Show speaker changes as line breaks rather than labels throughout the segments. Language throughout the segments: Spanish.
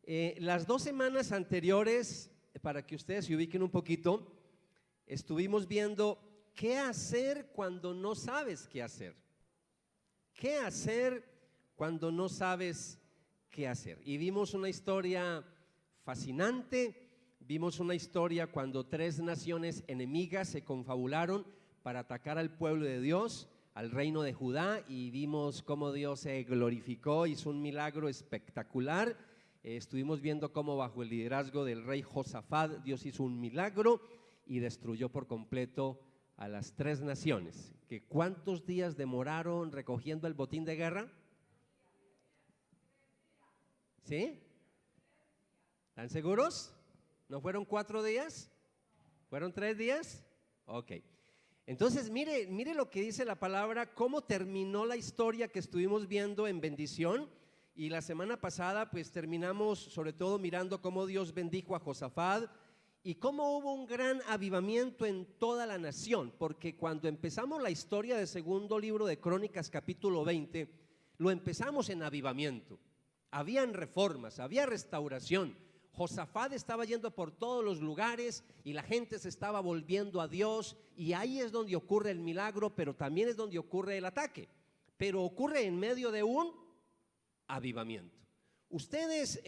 Las 2 semanas anteriores, para que ustedes se ubiquen un poquito, estuvimos viendo qué hacer cuando no sabes qué hacer. ¿Qué hacer cuando no sabes qué hacer? Y vimos una historia fascinante, vimos una historia cuando 3 naciones enemigas se confabularon para atacar al pueblo de Dios, al reino de Judá, y vimos cómo Dios se glorificó, hizo un milagro espectacular. Estuvimos viendo cómo bajo el liderazgo del rey Josafat Dios hizo un milagro y destruyó por completo a las 3 naciones. ¿Cuántos días demoraron recogiendo el botín de guerra? ¿Sí? ¿Están seguros? ¿No fueron 4 días? ¿Fueron 3 días? Ok. Entonces mire lo que dice la palabra, cómo terminó la historia que estuvimos viendo en bendición. Y la semana pasada pues terminamos sobre todo mirando cómo Dios bendijo a Josafat y cómo hubo un gran avivamiento en toda la nación, porque cuando empezamos la historia del segundo libro de Crónicas capítulo 20, lo empezamos en avivamiento. Habían reformas, había restauración. Josafat estaba yendo por todos los lugares y la gente se estaba volviendo a Dios, y ahí es donde ocurre el milagro, pero también es donde ocurre el ataque, pero ocurre en medio de un avivamiento. Ustedes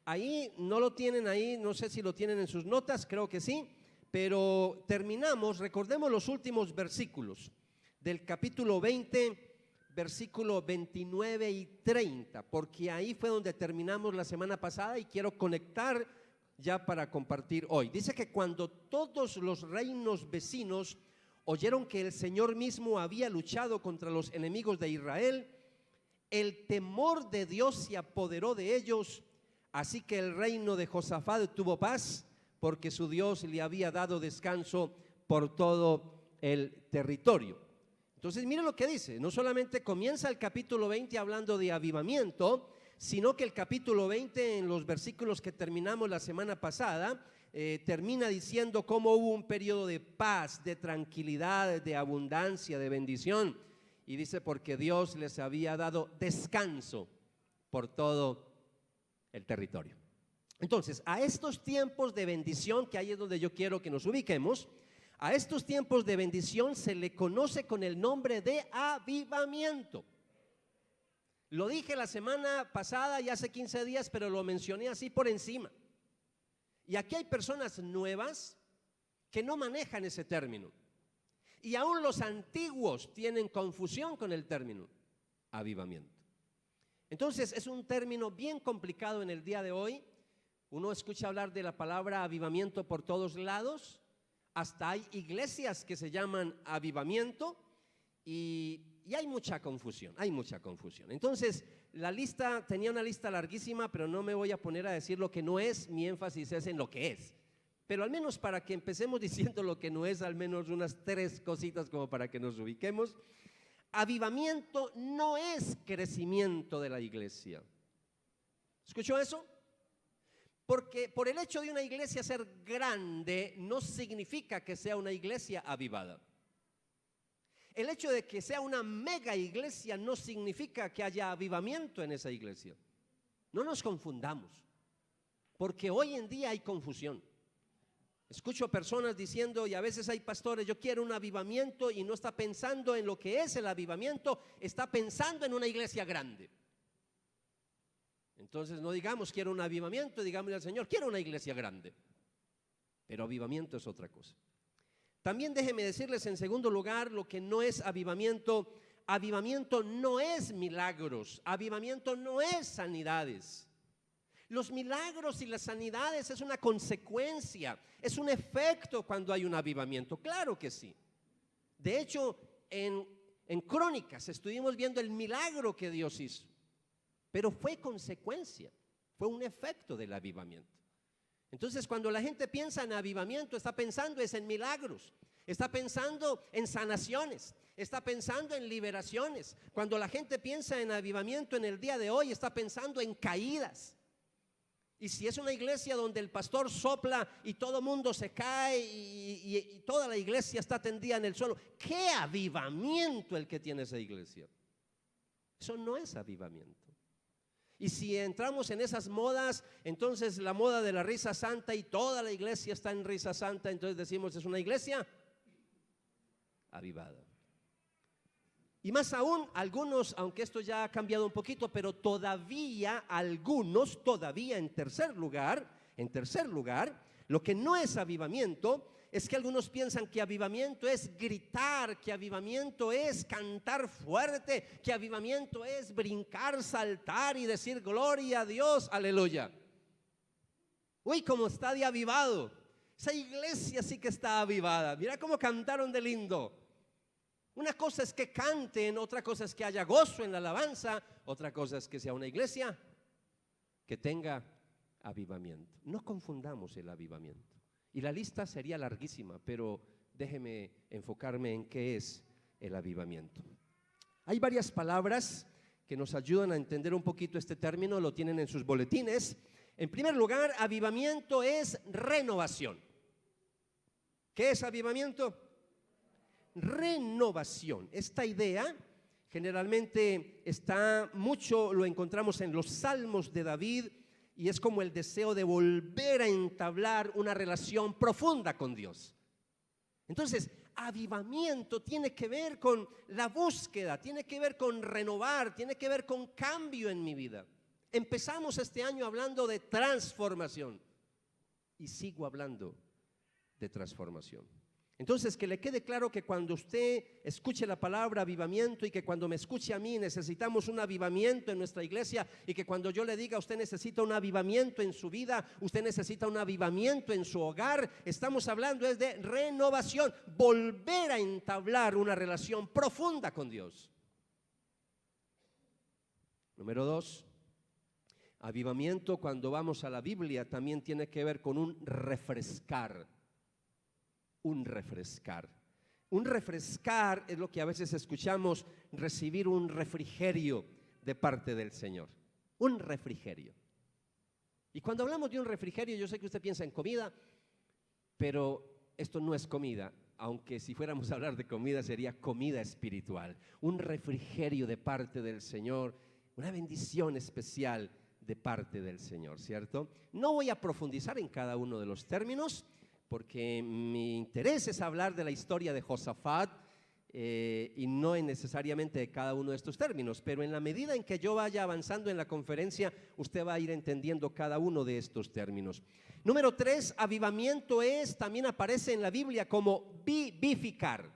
ahí no lo tienen ahí, no sé si lo tienen en sus notas, creo que sí, pero terminamos, recordemos los últimos versículos del capítulo 20, versículo 29 y 30, porque ahí fue donde terminamos la semana pasada y quiero conectar ya para compartir hoy. Dice que cuando todos los reinos vecinos oyeron que el Señor mismo había luchado contra los enemigos de Israel, el temor de Dios se apoderó de ellos, así que el reino de Josafat tuvo paz, porque su Dios le había dado descanso por todo el territorio. Entonces mire lo que dice, no solamente comienza el capítulo 20 hablando de avivamiento, sino que el capítulo 20 en los versículos que terminamos la semana pasada, termina diciendo cómo hubo un periodo de paz, de tranquilidad, de abundancia, de bendición. Y dice porque Dios les había dado descanso por todo el territorio. Entonces, a estos tiempos de bendición, que ahí es donde yo quiero que nos ubiquemos, a estos tiempos de bendición se le conoce con el nombre de avivamiento. Lo dije la semana pasada y hace 15 días, pero lo mencioné así por encima. Y aquí hay personas nuevas que no manejan ese término. Y aún los antiguos tienen confusión con el término avivamiento. Entonces es un término bien complicado en el día de hoy. Uno escucha hablar de la palabra avivamiento por todos lados. Hasta hay iglesias que se llaman avivamiento y hay mucha confusión, Entonces la lista, tenía una lista larguísima, pero no me voy a poner a decir lo que no es, mi énfasis es en lo que es. Pero al menos para que empecemos diciendo lo que no es, al menos unas 3 cositas como para que nos ubiquemos. Avivamiento no es crecimiento de la iglesia. ¿Escuchó eso? Porque por el hecho de una iglesia ser grande no significa que sea una iglesia avivada. El hecho de que sea una mega iglesia no significa que haya avivamiento en esa iglesia. No nos confundamos, porque hoy en día hay confusión. Escucho personas diciendo, y a veces hay pastores, yo quiero un avivamiento, y no está pensando en lo que es el avivamiento, está pensando en una iglesia grande. Entonces no digamos quiero un avivamiento, digámosle al Señor quiero una iglesia grande. Pero avivamiento es otra cosa. También déjenme decirles en segundo lugar lo que no es avivamiento. Avivamiento no es milagros, avivamiento no es sanidades. Los milagros y las sanidades es una consecuencia, es un efecto cuando hay un avivamiento, claro que sí. De hecho, en Crónicas estuvimos viendo el milagro que Dios hizo, pero fue consecuencia, fue un efecto del avivamiento. Entonces, cuando la gente piensa en avivamiento, está pensando es en milagros, está pensando en sanaciones, está pensando en liberaciones. Cuando la gente piensa en avivamiento en el día de hoy, está pensando en caídas. Y si es una iglesia donde el pastor sopla y todo mundo se cae y toda la iglesia está tendida en el suelo, ¿qué avivamiento el que tiene esa iglesia? Eso no es avivamiento. Y si entramos en esas modas, entonces la moda de la risa santa y toda la iglesia está en risa santa, entonces decimos es una iglesia avivada. Y más aún, algunos, aunque esto ya ha cambiado un poquito, pero todavía algunos, todavía en tercer lugar, lo que no es avivamiento es que algunos piensan que avivamiento es gritar, que avivamiento es cantar fuerte, que avivamiento es brincar, saltar y decir gloria a Dios, aleluya. Uy, cómo está de avivado. Esa iglesia sí que está avivada. Mira cómo cantaron de lindo. Una cosa es que canten, otra cosa es que haya gozo en la alabanza, otra cosa es que sea una iglesia que tenga avivamiento. No confundamos el avivamiento. Y la lista sería larguísima, pero déjeme enfocarme en qué es el avivamiento. Hay varias palabras que nos ayudan a entender un poquito este término, lo tienen en sus boletines. En primer lugar, avivamiento es renovación. ¿Qué es avivamiento? Renovación. Esta idea generalmente lo encontramos en los salmos de David, y es como el deseo de volver a entablar una relación profunda con Dios. Entonces, avivamiento tiene que ver con la búsqueda, tiene que ver con renovar, tiene que ver con cambio en mi vida. Empezamos este año hablando de transformación y sigo hablando de transformación. Entonces, que le quede claro que cuando usted escuche la palabra avivamiento y que cuando me escuche a mí necesitamos un avivamiento en nuestra iglesia, y que cuando yo le diga usted necesita un avivamiento en su vida, usted necesita un avivamiento en su hogar, estamos hablando es de renovación, volver a entablar una relación profunda con Dios. Número 2, avivamiento cuando vamos a la Biblia también tiene que ver con un refrescar. Un refrescar. Un refrescar es lo que a veces escuchamos, recibir un refrigerio de parte del Señor. Un refrigerio. Y cuando hablamos de un refrigerio, yo sé que usted piensa en comida, pero esto no es comida, aunque si fuéramos a hablar de comida sería comida espiritual. Un refrigerio de parte del Señor, una bendición especial de parte del Señor, ¿cierto? No voy a profundizar en cada uno de los términos, porque mi interés es hablar de la historia de Josafat y no necesariamente de cada uno de estos términos, pero en la medida en que yo vaya avanzando en la conferencia, usted va a ir entendiendo cada uno de estos términos. Número 3, avivamiento también aparece en la Biblia como vivificar.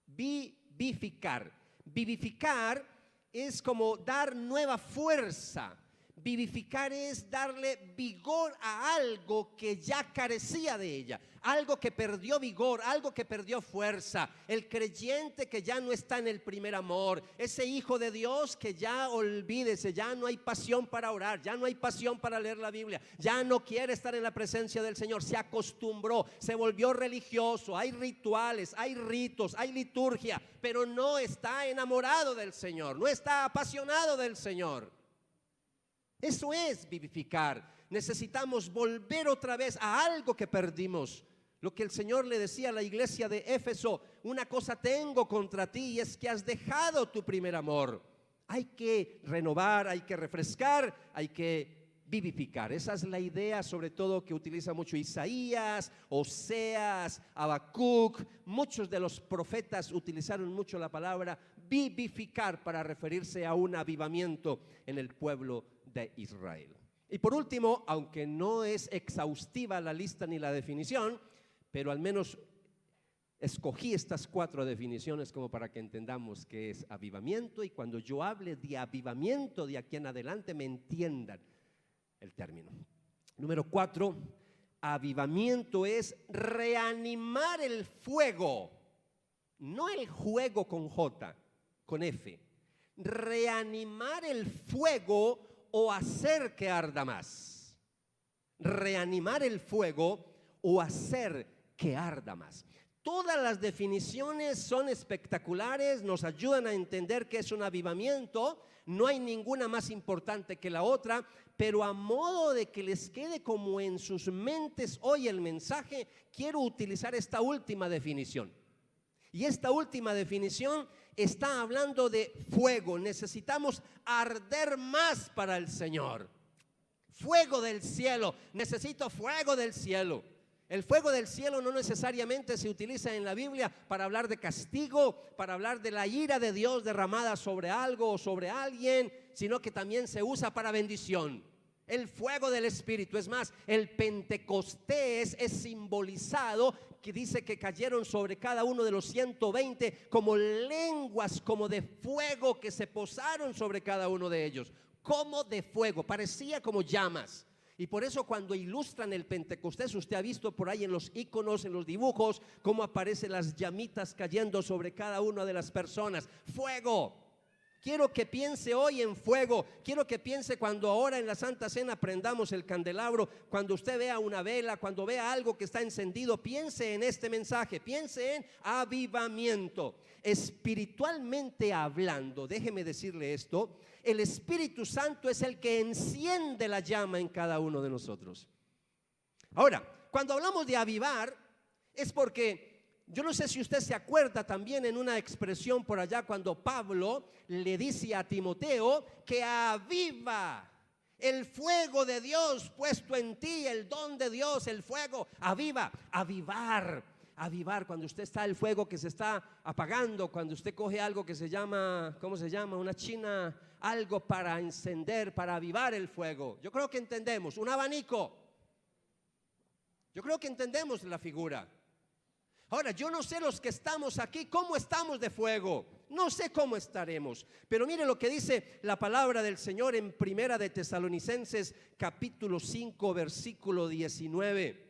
Vivificar. Vivificar es como dar nueva fuerza. Vivificar es darle vigor a algo que ya carecía de ella, algo que perdió vigor, algo que perdió fuerza. El creyente que ya no está en el primer amor, ese hijo de Dios que ya olvídese, ya no hay pasión para orar, ya no hay pasión para leer la Biblia, ya no quiere estar en la presencia del Señor, se acostumbró, se volvió religioso, hay rituales, hay ritos, hay liturgia, pero no está enamorado del Señor, no está apasionado del Señor. Eso es vivificar. Necesitamos volver otra vez a algo que perdimos. Lo que el Señor le decía a la iglesia de Éfeso: una cosa tengo contra ti, y es que has dejado tu primer amor. Hay que renovar, hay que refrescar, hay que vivificar. Esa es la idea, sobre todo, que utiliza mucho Isaías, Oseas, Habacuc. Muchos de los profetas utilizaron mucho la palabra vivificar para referirse a un avivamiento en el pueblo de Israel. Y por último, aunque no es exhaustiva la lista ni la definición, pero al menos escogí estas 4 definiciones como para que entendamos qué es avivamiento, y cuando yo hable de avivamiento de aquí en adelante me entiendan el término. Número 4, avivamiento es reanimar el fuego, no el juego con J, con F. Reanimar el fuego o hacer que arda más. Reanimar el fuego o hacer que arda más. Todas las definiciones son espectaculares, nos ayudan a entender qué es un avivamiento. No hay ninguna más importante que la otra, pero a modo de que les quede como en sus mentes hoy el mensaje, quiero utilizar esta última definición. Y esta última definición está hablando de fuego. Necesitamos arder más para el Señor. Fuego del cielo, necesito fuego del cielo. El fuego del cielo no necesariamente se utiliza en la Biblia para hablar de castigo, para hablar de la ira de Dios derramada sobre algo o sobre alguien, sino que también se usa para bendición. El fuego del Espíritu. Es más, el Pentecostés es simbolizado, que dice que cayeron sobre cada uno de los 120 como lenguas, como de fuego, que se posaron sobre cada uno de ellos. Como de fuego, parecía como llamas. Y por eso cuando ilustran el Pentecostés, usted ha visto por ahí en los iconos, en los dibujos, cómo aparecen las llamitas cayendo sobre cada una de las personas. Fuego. Quiero que piense hoy en fuego. Quiero que piense cuando ahora en la Santa Cena prendamos el candelabro, cuando usted vea una vela, cuando vea algo que está encendido, piense en este mensaje, piense en avivamiento. Espiritualmente hablando, déjeme decirle esto, el Espíritu Santo es el que enciende la llama en cada uno de nosotros. Ahora, cuando hablamos de avivar, es porque yo no sé si usted se acuerda también en una expresión por allá cuando Pablo le dice a Timoteo que aviva el fuego de Dios puesto en ti, el don de Dios, el fuego, aviva, avivar, cuando usted está el fuego que se está apagando, cuando usted coge algo que se llama, ¿cómo se llama? Una china, algo para encender, para avivar el fuego. Yo creo que entendemos, un abanico. Yo creo que entendemos la figura. Ahora, yo no sé los que estamos aquí, cómo estamos de fuego. No sé cómo estaremos. Pero mire lo que dice la palabra del Señor en Primera de Tesalonicenses, capítulo 5, versículo 19.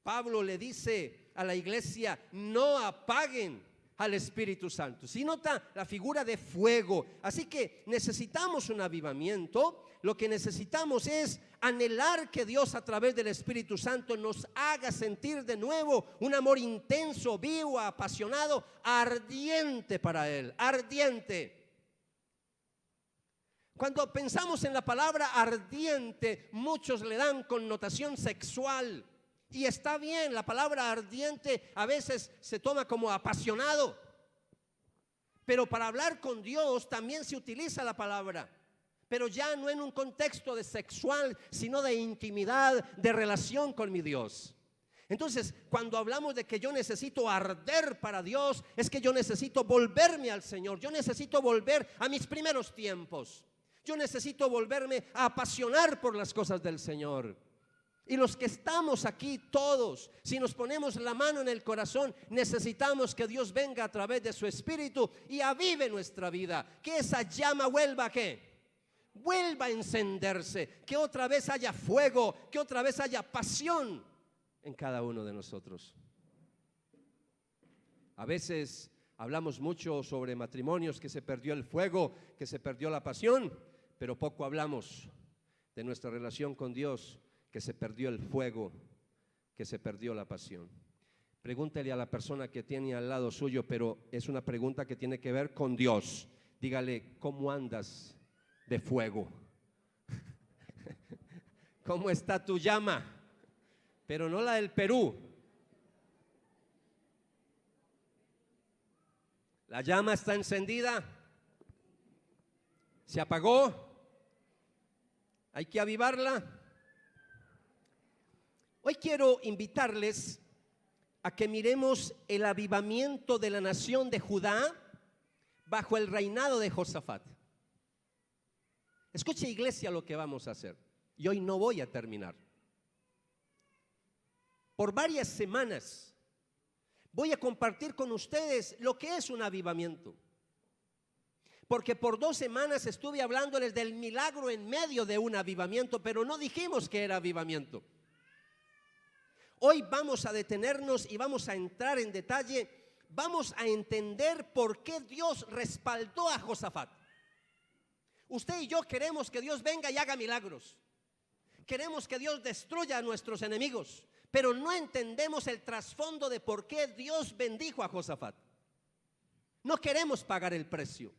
Pablo le dice a la iglesia, no apaguen al Espíritu Santo. Si nota la figura de fuego. Así que necesitamos un avivamiento. Lo que necesitamos es anhelar que Dios a través del Espíritu Santo nos haga sentir de nuevo un amor intenso, vivo, apasionado, ardiente para Él, ardiente. Cuando pensamos en la palabra ardiente, muchos le dan connotación sexual. Y está bien, la palabra ardiente a veces se toma como apasionado. Pero para hablar con Dios también se utiliza la palabra. Pero ya no en un contexto de sexual, sino de intimidad, de relación con mi Dios. Entonces, cuando hablamos de que yo necesito arder para Dios, es que yo necesito volverme al Señor. Yo necesito volver a mis primeros tiempos. Yo necesito volverme a apasionar por las cosas del Señor. Y los que estamos aquí todos, si nos ponemos la mano en el corazón, necesitamos que Dios venga a través de su Espíritu y avive nuestra vida. Que esa llama vuelva, ¿qué? Vuelva a encenderse, que otra vez haya fuego, que otra vez haya pasión en cada uno de nosotros. A veces hablamos mucho sobre matrimonios, que se perdió el fuego, que se perdió la pasión, pero poco hablamos de nuestra relación con Dios, que se perdió el fuego, que se perdió la pasión. Pregúntele a la persona que tiene al lado suyo, pero es una pregunta que tiene que ver con Dios. Dígale, ¿cómo andas de fuego? ¿Cómo está tu llama? Pero no la del Perú. La llama está encendida, se apagó, hay que avivarla. Hoy quiero invitarles a que miremos el avivamiento de la nación de Judá bajo el reinado de Josafat. Escuche, iglesia, lo que vamos a hacer. Y hoy no voy a terminar. Por varias semanas voy a compartir con ustedes lo que es un avivamiento. Porque por 2 semanas estuve hablándoles del milagro en medio de un avivamiento, pero no dijimos que era avivamiento. Hoy vamos a detenernos y vamos a entrar en detalle. Vamos a entender por qué Dios respaldó a Josafat. Usted y yo queremos que Dios venga y haga milagros. Queremos que Dios destruya a nuestros enemigos, pero no entendemos el trasfondo de por qué Dios bendijo a Josafat. No queremos pagar el precio.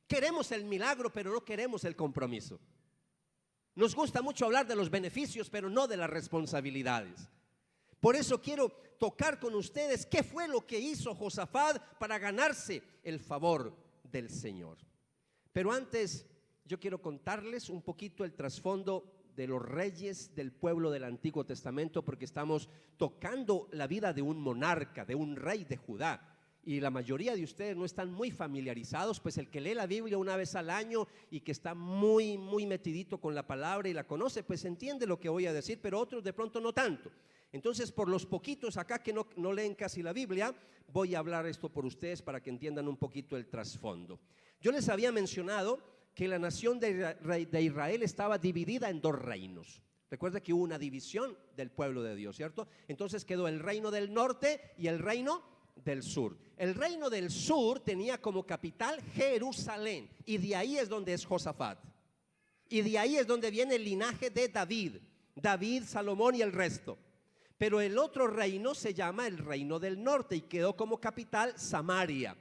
Queremos el milagro, pero no queremos el compromiso. Nos gusta mucho hablar de los beneficios, pero no de las responsabilidades. Por eso quiero tocar con ustedes qué fue lo que hizo Josafat para ganarse el favor del Señor. Pero antes yo quiero contarles un poquito el trasfondo de los reyes del pueblo del Antiguo Testamento, porque estamos tocando la vida de un monarca, de un rey de Judá. Y la mayoría de ustedes no están muy familiarizados, pues el que lee la Biblia una vez al año y que está muy metidito con la palabra y la conoce, pues entiende lo que voy a decir, pero otros de pronto no tanto. Entonces, por los poquitos acá que no leen casi la Biblia, voy a hablar esto por ustedes para que entiendan un poquito el trasfondo. Yo les había mencionado que la nación de Israel estaba dividida en dos reinos. Recuerda que hubo una división del pueblo de Dios, ¿cierto? Entonces quedó el reino del norte y el reino del sur. El reino del sur tenía como capital Jerusalén, y de ahí es donde es Josafat, y de ahí es donde viene el linaje de David, Salomón y el resto. Pero el otro reino se llama el reino del norte y quedó como capital Samaria.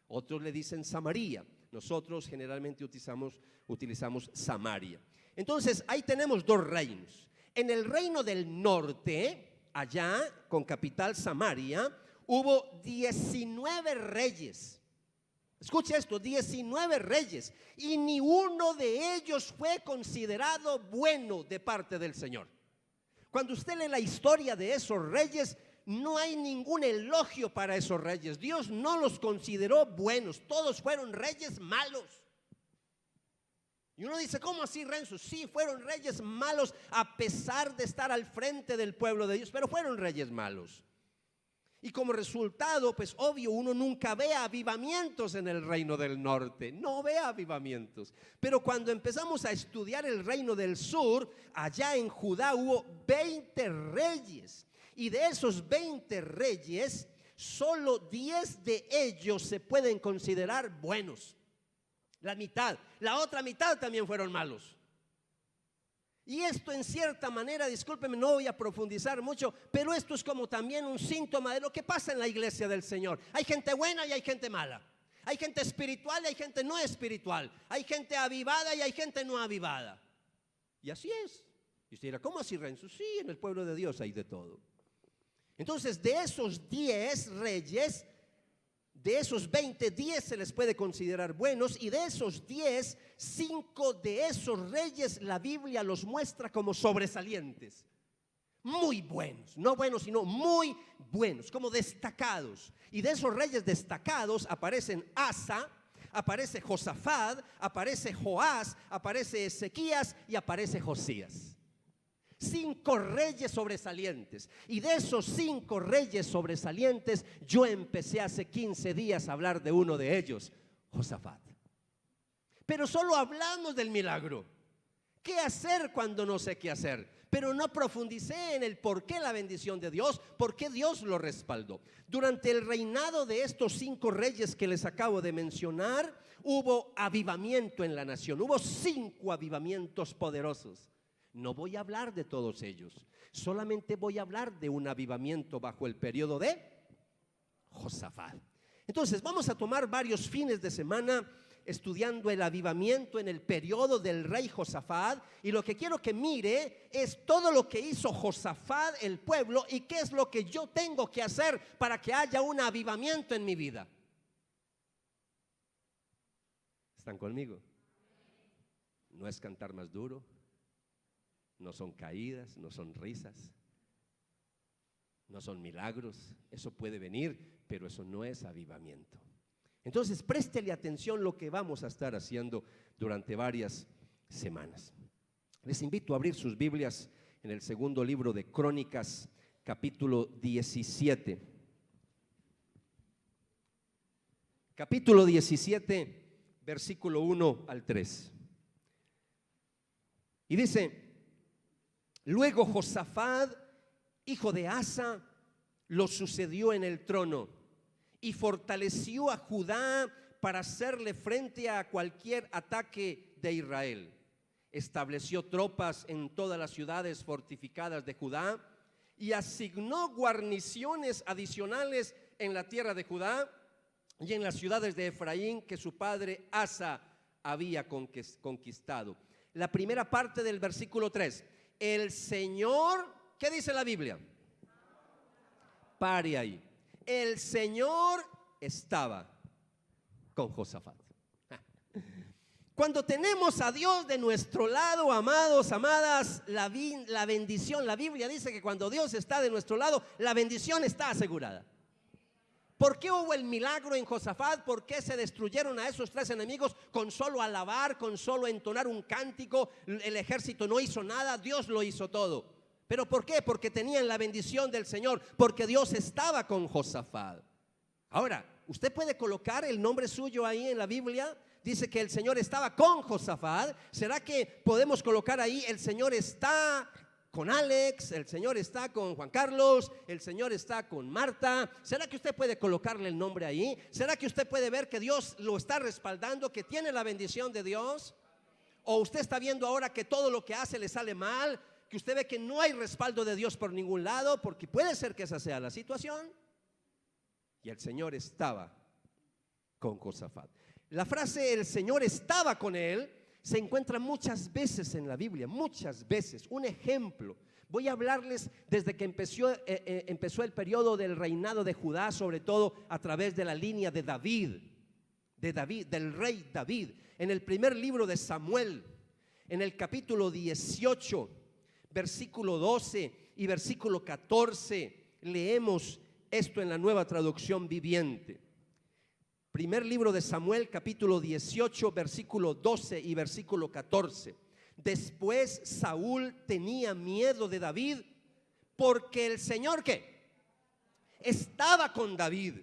Otros le dicen Samaria, nosotros generalmente utilizamos Samaria. Entonces ahí tenemos dos reinos. En el reino del norte, allá con capital Samaria, hubo 19 reyes. Escuche esto, 19 reyes, y ni uno de ellos fue considerado bueno de parte del Señor. Cuando usted lee la historia de esos reyes, no hay ningún elogio para esos reyes. Dios no los consideró buenos, todos fueron reyes malos. Y uno dice, ¿cómo así, Renzo? Sí, fueron reyes malos a pesar de estar al frente del pueblo de Dios, pero fueron reyes malos. Y como resultado, pues obvio, uno nunca ve avivamientos en el reino del norte, no ve avivamientos. Pero cuando empezamos a estudiar el reino del sur, allá en Judá hubo 20 reyes. Y de esos 20 reyes, solo 10 de ellos se pueden considerar buenos. La mitad, la otra mitad también fueron malos. Y esto en cierta manera, discúlpeme, no voy a profundizar mucho, pero esto es como también un síntoma de lo que pasa en la iglesia del Señor. Hay gente buena y hay gente mala. Hay gente espiritual y hay gente no espiritual. Hay gente avivada y hay gente no avivada. Y así es. Y usted dirá, ¿cómo así, Renzo? Sí, en el pueblo de Dios hay de todo. Entonces, de esos 10 reyes, de esos 20, 10 se les puede considerar buenos, y de esos 10, 5 de esos reyes la Biblia los muestra como sobresalientes, muy buenos, no buenos sino muy buenos, como destacados. Y de esos reyes destacados aparecen Asa, aparece Josafat, aparece Joás, aparece Ezequías y aparece Josías. 5 reyes sobresalientes. Y de esos 5 reyes sobresalientes, yo empecé hace 15 días a hablar de uno de ellos, Josafat. Pero solo hablamos del milagro. ¿Qué hacer cuando no sé qué hacer? Pero no profundicé en el por qué la bendición de Dios, por qué Dios lo respaldó. Durante el reinado de estos 5 reyes que les acabo de mencionar, hubo avivamiento en la nación. Hubo 5 avivamientos poderosos. No voy a hablar de todos ellos, solamente voy a hablar de un avivamiento bajo el periodo de Josafat. Entonces vamos a tomar varios fines de semana estudiando el avivamiento en el periodo del rey Josafat, y lo que quiero que mire es todo lo que hizo Josafat, el pueblo, y qué es lo que yo tengo que hacer para que haya un avivamiento en mi vida. ¿Están conmigo? No es cantar más duro, no son caídas, no son risas, no son milagros. Eso puede venir, pero eso no es avivamiento. Entonces préstele atención lo que vamos a estar haciendo durante varias semanas. Les invito a abrir sus Biblias en el segundo libro de Crónicas, capítulo 17. Capítulo 17, versículo 1 al 3. Y dice: luego Josafat, hijo de Asa, lo sucedió en el trono y fortaleció a Judá para hacerle frente a cualquier ataque de Israel. Estableció tropas en todas las ciudades fortificadas de Judá y asignó guarniciones adicionales en la tierra de Judá y en las ciudades de Efraín que su padre Asa había conquistado. La primera parte del versículo 3. El Señor, ¿qué dice la Biblia? Pare ahí. El Señor estaba con Josafat. Cuando tenemos a Dios de nuestro lado, amados, amadas, la bendición, la Biblia dice que cuando Dios está de nuestro lado, la bendición está asegurada. ¿Por qué hubo el milagro en Josafat? ¿Por qué se destruyeron a esos 3 enemigos con solo alabar, con solo entonar un cántico? El ejército no hizo nada, Dios lo hizo todo. ¿Pero por qué? Porque tenían la bendición del Señor, porque Dios estaba con Josafat. Ahora, usted puede colocar el nombre suyo ahí en la Biblia. Dice que el Señor estaba con Josafat. ¿Será que podemos colocar ahí: el Señor está con Alex, el Señor está con Juan Carlos, el Señor está con Marta? ¿Será que usted puede colocarle el nombre ahí? ¿Será que usted puede ver que Dios lo está respaldando, que tiene la bendición de Dios? ¿O usted está viendo ahora que todo lo que hace le sale mal, que usted ve que no hay respaldo de Dios por ningún lado? Porque puede ser que esa sea la situación. Y el Señor estaba con Josafat. La frase "el Señor estaba con él" se encuentra muchas veces en la Biblia, muchas veces. Un ejemplo: voy a hablarles desde que empezó el periodo del reinado de Judá, sobre todo a través de la línea de David, del rey David. En el primer libro de Samuel, en el capítulo 18, versículo 12 y versículo 14, leemos esto en la Nueva Traducción Viviente. Primer libro de Samuel, capítulo 18, versículo 12 y versículo 14. Después Saúl tenía miedo de David, porque el Señor, ¿qué? Estaba con David.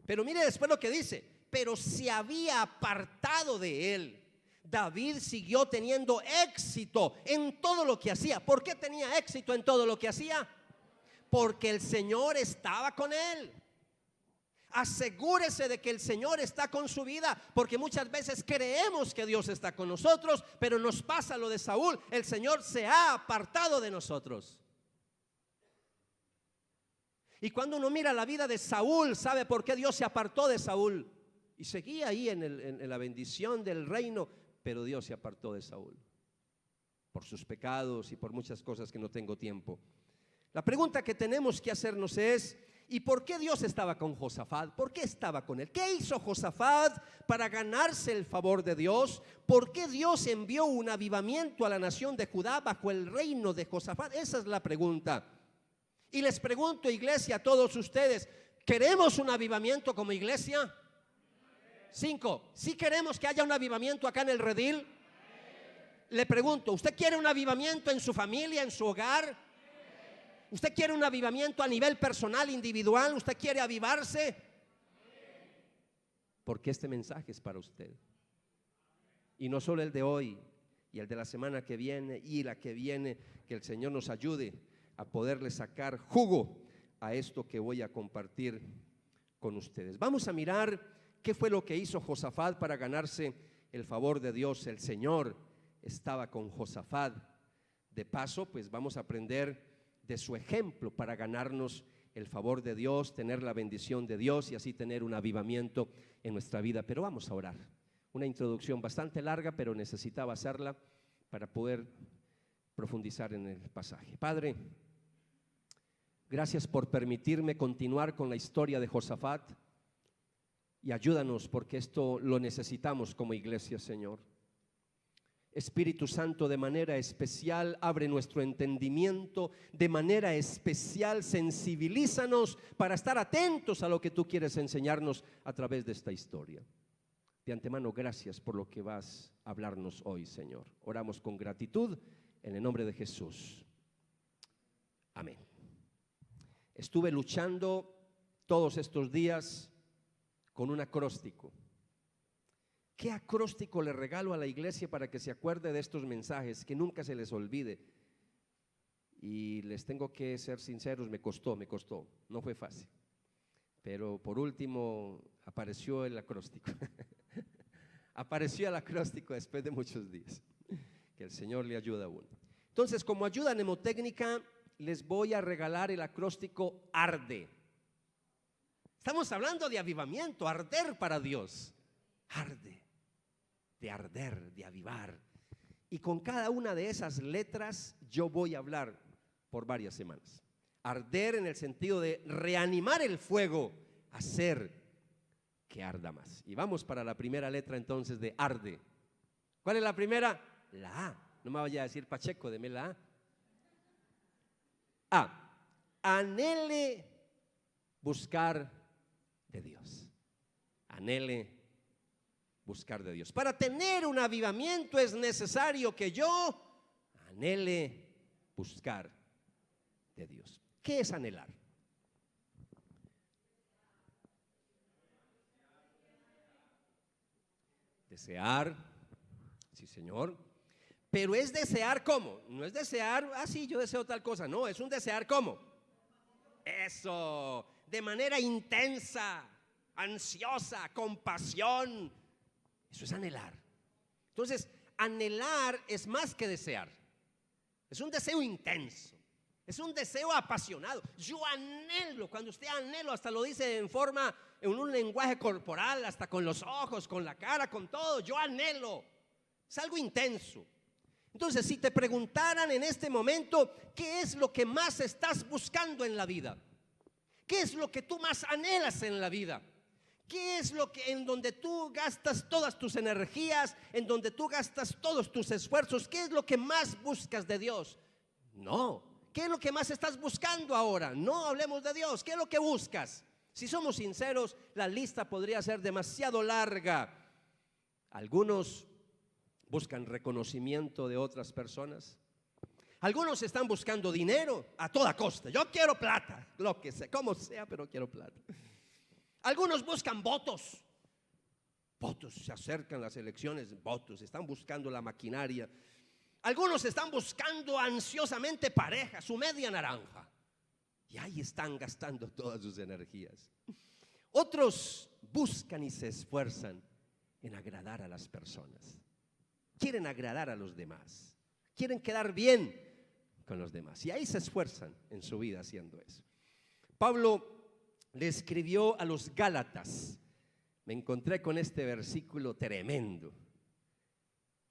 Pero mire después lo que dice: pero se había apartado de él. David siguió teniendo éxito en todo lo que hacía. ¿Por qué tenía éxito en todo lo que hacía? Porque el Señor estaba con él. Asegúrese de que el Señor está con su vida, porque muchas veces creemos que Dios está con nosotros, pero nos pasa lo de Saúl: el Señor se ha apartado de nosotros. Y cuando uno mira la vida de Saúl, sabe por qué Dios se apartó de Saúl, y seguía ahí en la bendición del reino, pero Dios se apartó de Saúl por sus pecados y por muchas cosas que no tengo tiempo. La pregunta que tenemos que hacernos es: ¿y por qué Dios estaba con Josafat? ¿Por qué estaba con él? ¿Qué hizo Josafat para ganarse el favor de Dios? ¿Por qué Dios envió un avivamiento a la nación de Judá bajo el reino de Josafat? Esa es la pregunta. Y les pregunto, iglesia, a todos ustedes: ¿queremos un avivamiento como iglesia? 5. ¿Sí queremos que haya un avivamiento acá en el Redil? Le pregunto: ¿usted quiere un avivamiento en su familia, en su hogar? ¿Usted quiere un avivamiento a nivel personal, individual? ¿Usted quiere avivarse? Porque este mensaje es para usted. Y no solo el de hoy y el de la semana que viene y la que viene. Que el Señor nos ayude a poderle sacar jugo a esto que voy a compartir con ustedes. Vamos a mirar qué fue lo que hizo Josafat para ganarse el favor de Dios. El Señor estaba con Josafat. De paso, pues vamos a aprender de su ejemplo para ganarnos el favor de Dios, tener la bendición de Dios y así tener un avivamiento en nuestra vida. Pero vamos a orar. Una introducción bastante larga, pero necesitaba hacerla para poder profundizar en el pasaje. Padre, gracias por permitirme continuar con la historia de Josafat, y ayúdanos, porque esto lo necesitamos como iglesia, Señor. Espíritu Santo, de manera especial, abre nuestro entendimiento, de manera especial, sensibilízanos para estar atentos a lo que tú quieres enseñarnos a través de esta historia. De antemano, gracias por lo que vas a hablarnos hoy, Señor. Oramos con gratitud en el nombre de Jesús. Amén. Estuve luchando todos estos días con un acróstico. ¿Qué acróstico le regalo a la iglesia para que se acuerde de estos mensajes, que nunca se les olvide? Y les tengo que ser sinceros, me costó, no fue fácil. Pero por último apareció el acróstico. Apareció el acróstico después de muchos días. Que el Señor le ayude a uno. Entonces, como ayuda mnemotécnica, les voy a regalar el acróstico ARDE. Estamos hablando de avivamiento, arder para Dios. Arde. De arder, de avivar. Y con cada una de esas letras yo voy a hablar por varias semanas. Arder en el sentido de reanimar el fuego, hacer que arda más. Y vamos para la primera letra entonces de arde. ¿Cuál es la primera? La A. No me vaya a decir Pacheco, deme la A. A. Anhele buscar de Dios. Anhele buscar de Dios. Para tener un avivamiento es necesario que yo anhele buscar de Dios. ¿Qué es anhelar? Desear, sí señor, pero es desear ¿cómo? No es desear, sí, yo deseo tal cosa, no, es un desear ¿cómo? Eso, de manera intensa, ansiosa, con pasión, eso es anhelar. Entonces, anhelar es más que desear, es un deseo intenso. Es un deseo apasionado. Yo anhelo, cuando usted anhelo, hasta lo dice en un lenguaje corporal, hasta con los ojos, con la cara, con todo. Yo anhelo. Es algo intenso. Entonces, si te preguntaran en este momento, ¿qué es lo que más estás buscando en la vida? ¿Qué es lo que tú más anhelas en la vida? ¿Qué es lo que en donde tú gastas todas tus energías, en donde tú gastas todos tus esfuerzos? ¿Qué es lo que más buscas de Dios? No. ¿Qué es lo que más estás buscando ahora? No hablemos de Dios. ¿Qué es lo que buscas? Si somos sinceros, la lista podría ser demasiado larga. Algunos buscan reconocimiento de otras personas. Algunos están buscando dinero a toda costa. Yo quiero plata, lo que sea, como sea, pero quiero plata. Algunos buscan votos. Votos, se acercan las elecciones, votos, están buscando la maquinaria. Algunos están buscando ansiosamente pareja, su media naranja. Y ahí están gastando todas sus energías. Otros buscan y se esfuerzan en agradar a las personas. Quieren agradar a los demás. Quieren quedar bien con los demás. Y ahí se esfuerzan en su vida haciendo eso. Pablo le escribió a los Gálatas. Me encontré con este versículo tremendo.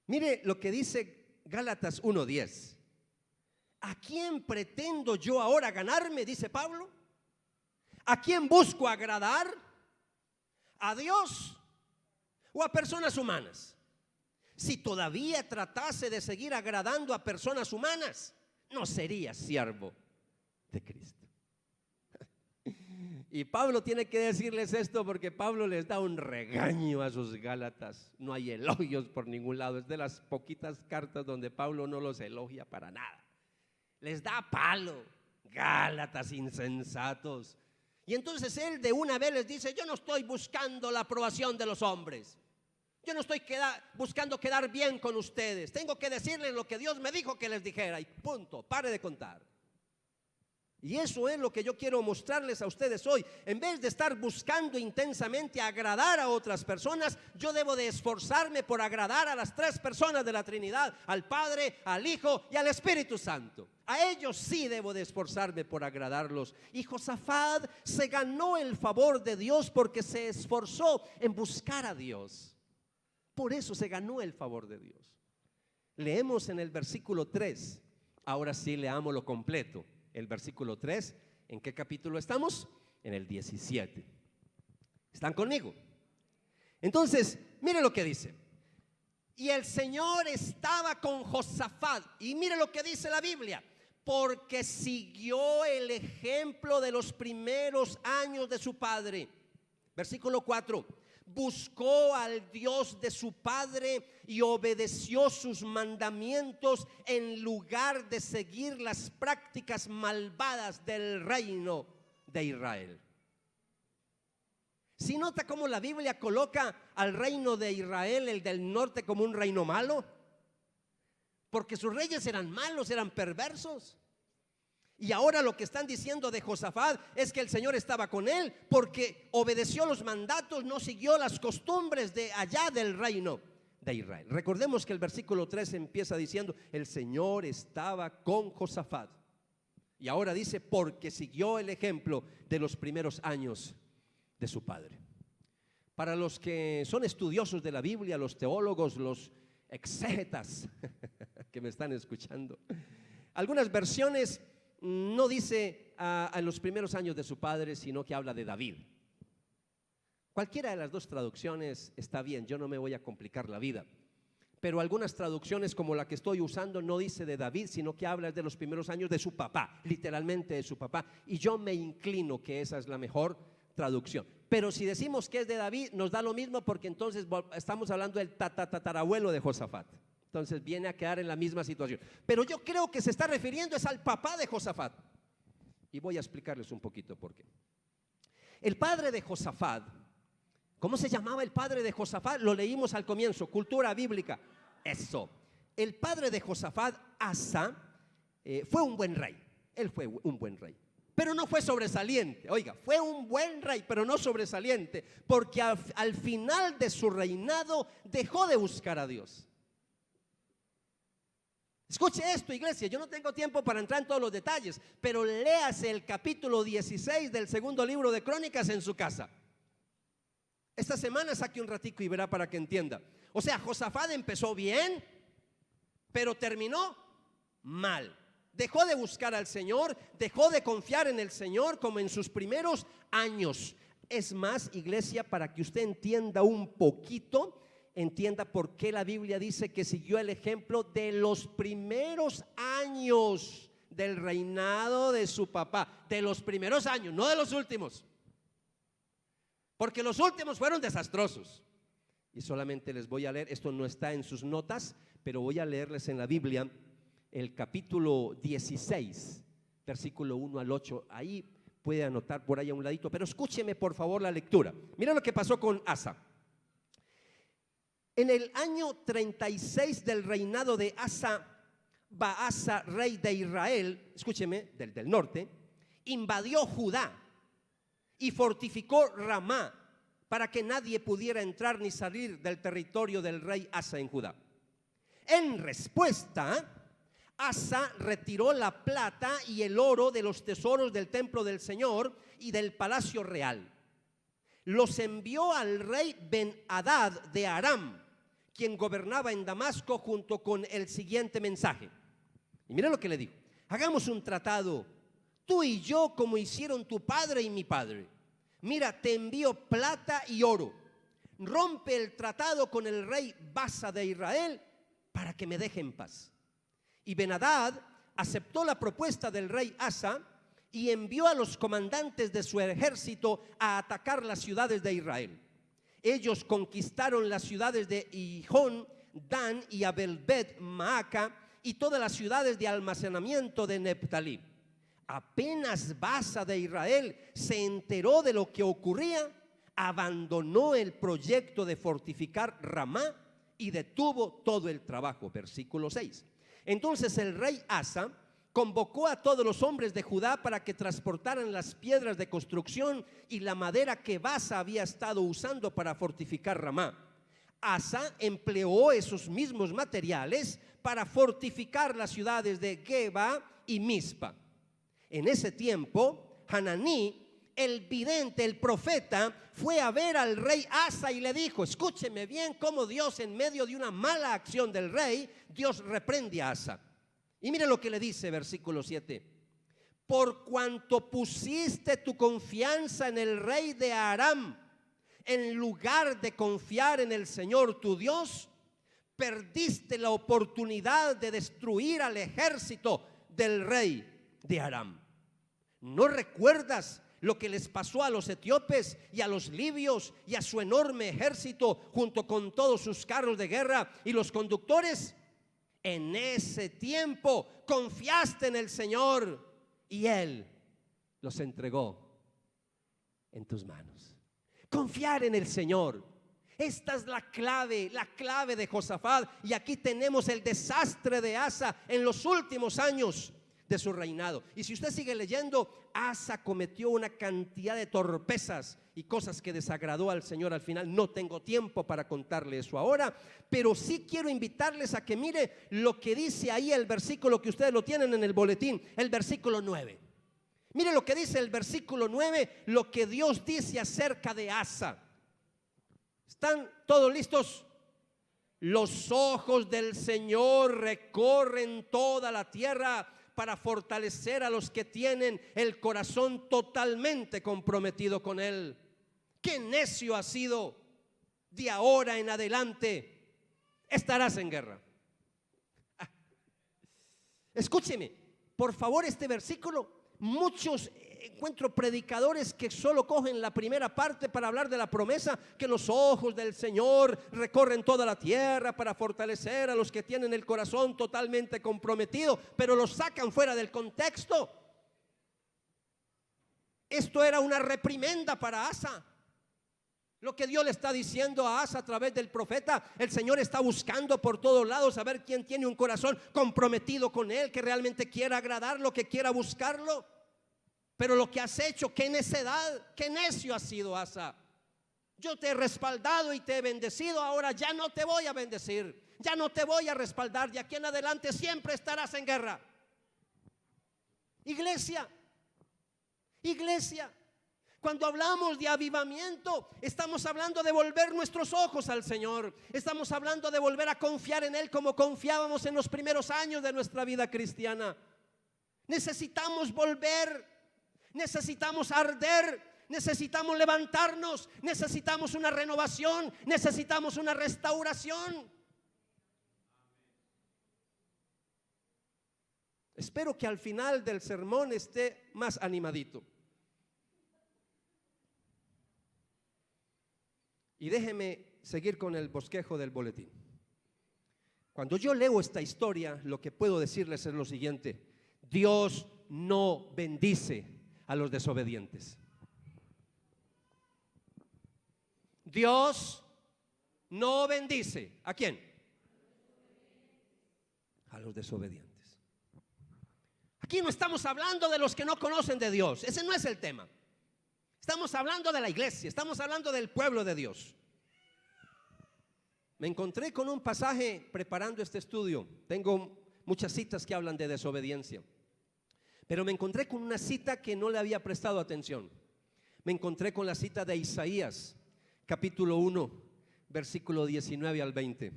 Mire lo que dice Gálatas 1:10. ¿A quién pretendo yo ahora ganarme? Dice Pablo. ¿A quién busco agradar? ¿A Dios o a personas humanas? Si todavía tratase de seguir agradando a personas humanas, no sería siervo de Cristo. Y Pablo tiene que decirles esto porque Pablo les da un regaño a sus Gálatas. No hay elogios por ningún lado. Es de las poquitas cartas donde Pablo no los elogia para nada. Les da palo. Gálatas insensatos. Y entonces él de una vez les dice: yo no estoy buscando la aprobación de los hombres. Yo no estoy buscando quedar bien con ustedes. Tengo que decirles lo que Dios me dijo que les dijera. Y punto, pare de contar. Y eso es lo que yo quiero mostrarles a ustedes hoy. En vez de estar buscando intensamente agradar a otras personas, yo debo de esforzarme por agradar a las tres personas de la Trinidad: al Padre, al Hijo y al Espíritu Santo. A ellos sí debo de esforzarme por agradarlos. Y Josafat se ganó el favor de Dios porque se esforzó en buscar a Dios. Por eso se ganó el favor de Dios. Leemos en el versículo 3. Ahora sí leámoslo completo. El versículo 3, ¿en qué capítulo estamos? En el 17. ¿Están conmigo? Entonces, mire lo que dice. Y el Señor estaba con Josafat. Y mire lo que dice la Biblia: porque siguió el ejemplo de los primeros años de su padre. Versículo 4. Buscó al Dios de su padre y obedeció sus mandamientos en lugar de seguir las prácticas malvadas del reino de Israel. ¿Sí nota cómo la Biblia coloca al reino de Israel, el del norte, como un reino malo? Porque sus reyes eran malos, eran perversos. Y ahora lo que están diciendo de Josafat es que el Señor estaba con él porque obedeció los mandatos, no siguió las costumbres de allá del reino de Israel. Recordemos que el versículo 3 empieza diciendo: el Señor estaba con Josafat. Y ahora dice: porque siguió el ejemplo de los primeros años de su padre. Para los que son estudiosos de la Biblia, los teólogos, los exégetas que me están escuchando, algunas versiones no dice a los primeros años de su padre, sino que habla de David. Cualquiera de las dos traducciones está bien, yo no me voy a complicar la vida. Pero algunas traducciones, como la que estoy usando, no dice de David, sino que habla de los primeros años de su papá, literalmente de su papá. Y yo me inclino que esa es la mejor traducción. Pero si decimos que es de David, nos da lo mismo, porque entonces estamos hablando del tatarabuelo de Josafat. Entonces viene a quedar en la misma situación. Pero yo creo que se está refiriendo es al papá de Josafat. Y voy a explicarles un poquito por qué. El padre de Josafat, ¿cómo se llamaba el padre de Josafat? Lo leímos al comienzo, cultura bíblica. Eso. El padre de Josafat, Asa, fue un buen rey. Él fue un buen rey. Pero no fue sobresaliente. Oiga, fue un buen rey, pero no sobresaliente. Porque al final de su reinado dejó de buscar a Dios. Escuche esto, iglesia, yo no tengo tiempo para entrar en todos los detalles, pero léase el capítulo 16 del segundo libro de Crónicas en su casa. Esta semana saque un ratico y verá para que entienda. O sea, Josafat empezó bien, pero terminó mal. Dejó de buscar al Señor, dejó de confiar en el Señor como en sus primeros años. Es más, iglesia, para que usted entienda un poquito, entienda por qué la Biblia dice que siguió el ejemplo de los primeros años del reinado de su papá. De los primeros años, no de los últimos. Porque los últimos fueron desastrosos. Y solamente les voy a leer, esto no está en sus notas, pero voy a leerles en la Biblia el capítulo 16, versículo 1 al 8. Ahí puede anotar por ahí a un ladito, pero escúcheme por favor la lectura. Mira lo que pasó con Asa. En el año 36 del reinado de Asa, Baasa, rey de Israel, escúcheme, del norte, invadió Judá y fortificó Ramá para que nadie pudiera entrar ni salir del territorio del rey Asa en Judá. En respuesta, Asa retiró la plata y el oro de los tesoros del templo del Señor y del palacio real. Los envió al rey Ben-Hadad de Aram, quien gobernaba en Damasco, junto con el siguiente mensaje. Y mira lo que le dijo: hagamos un tratado, tú y yo, como hicieron tu padre y mi padre. Mira, te envío plata y oro. Rompe el tratado con el rey Baasa de Israel para que me deje en paz. Y Ben-Hadad aceptó la propuesta del rey Asa y envió a los comandantes de su ejército a atacar las ciudades de Israel. Ellos conquistaron las ciudades de Gihón, Dan y Abel-Bet-Maaca y todas las ciudades de almacenamiento de Neftalí. Apenas Baasa de Israel se enteró de lo que ocurría, abandonó el proyecto de fortificar Ramá y detuvo todo el trabajo. Versículo 6. Entonces el rey Asa convocó a todos los hombres de Judá para que transportaran las piedras de construcción y la madera que Baasa había estado usando para fortificar Ramá. Asa empleó esos mismos materiales para fortificar las ciudades de Geba y Mizpa. En ese tiempo, Hananí, el vidente, el profeta, fue a ver al rey Asa y le dijo: escúcheme bien cómo Dios, en medio de una mala acción del rey, Dios reprende a Asa. Y mire lo que le dice, versículo 7. Por cuanto pusiste tu confianza en el rey de Aram, en lugar de confiar en el Señor tu Dios, perdiste la oportunidad de destruir al ejército del rey de Aram. ¿No recuerdas lo que les pasó a los etíopes y a los libios y a su enorme ejército junto con todos sus carros de guerra y los conductores? En ese tiempo confiaste en el Señor y Él los entregó en tus manos. Confiar en el Señor. Esta es la clave de Josafat. Y aquí tenemos el desastre de Asa en los últimos años de su reinado. Y si usted sigue leyendo, Asa cometió una cantidad de torpezas y cosas que desagradó al Señor al final. No tengo tiempo para contarle eso ahora, pero sí quiero invitarles a que mire lo que dice ahí el versículo que ustedes lo tienen en el boletín, el versículo 9. Mire lo que dice el versículo 9, lo que Dios dice acerca de Asa. ¿Están todos listos? Los ojos del Señor recorren toda la tierra para fortalecer a los que tienen el corazón totalmente comprometido con Él. Qué necio has sido, de ahora en adelante estarás en guerra. Escúcheme, por favor, este versículo. Muchos encuentro predicadores que solo cogen la primera parte para hablar de la promesa, que los ojos del Señor recorren toda la tierra para fortalecer a los que tienen el corazón totalmente comprometido, pero los sacan fuera del contexto. Esto era una reprimenda para Asa. Lo que Dios le está diciendo a Asa a través del profeta: el Señor está buscando por todos lados a ver quién tiene un corazón comprometido con Él, que realmente quiera agradarlo, que quiera buscarlo. Pero lo que has hecho, qué necedad, qué necio has sido, Asa. Yo te he respaldado y te he bendecido, ahora ya no te voy a bendecir, ya no te voy a respaldar, de aquí en adelante siempre estarás en guerra. Iglesia, cuando hablamos de avivamiento, estamos hablando de volver nuestros ojos al Señor. Estamos hablando de volver a confiar en Él como confiábamos en los primeros años de nuestra vida cristiana. Necesitamos volver, necesitamos arder, necesitamos levantarnos, necesitamos una renovación, necesitamos una restauración. Espero que al final del sermón esté más animadito. Y déjeme seguir con el bosquejo del boletín. Cuando yo leo esta historia, lo que puedo decirles es lo siguiente: Dios no bendice a los desobedientes. Dios no bendice ¿a quién? A los desobedientes. Aquí no estamos hablando de los que no conocen de Dios, ese no es el tema. Estamos hablando de la iglesia, estamos hablando del pueblo de Dios. Me encontré con un pasaje preparando este estudio. Tengo muchas citas que hablan de desobediencia, pero me encontré con una cita que no le había prestado atención. Me encontré con la cita de Isaías, capítulo 1, versículo 19 al 20.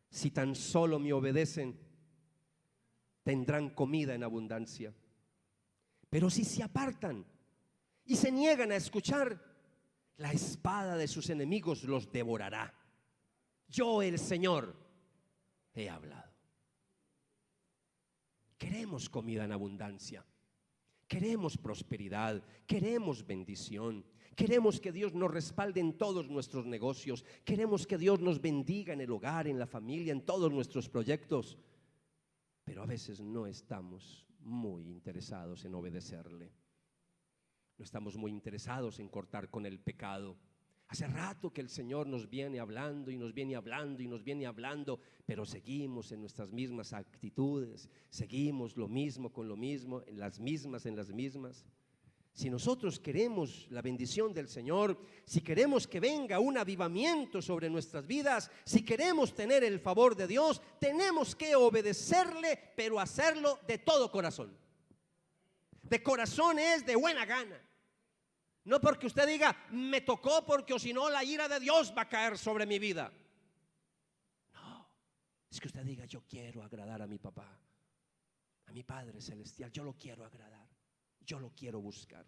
Si tan solo me obedecen, tendrán comida en abundancia. Pero si se apartan y se niegan a escuchar, la espada de sus enemigos los devorará. Yo, el Señor, he hablado. Queremos comida en abundancia, queremos prosperidad, queremos bendición, queremos que Dios nos respalde en todos nuestros negocios, queremos que Dios nos bendiga en el hogar, en la familia, en todos nuestros proyectos. Pero a veces no estamos muy interesados en obedecerle. No estamos muy interesados en cortar con el pecado. Hace rato que el Señor nos viene hablando y nos viene hablando y nos viene hablando, pero seguimos en nuestras mismas actitudes, seguimos lo mismo con lo mismo, en las mismas. Si nosotros queremos la bendición del Señor, si queremos que venga un avivamiento sobre nuestras vidas, si queremos tener el favor de Dios, tenemos que obedecerle, pero hacerlo de todo corazón. De corazón es de buena gana. No porque usted diga, me tocó porque o si no la ira de Dios va a caer sobre mi vida. No, es que usted diga, yo quiero agradar a mi papá, a mi Padre Celestial, yo lo quiero agradar, yo lo quiero buscar.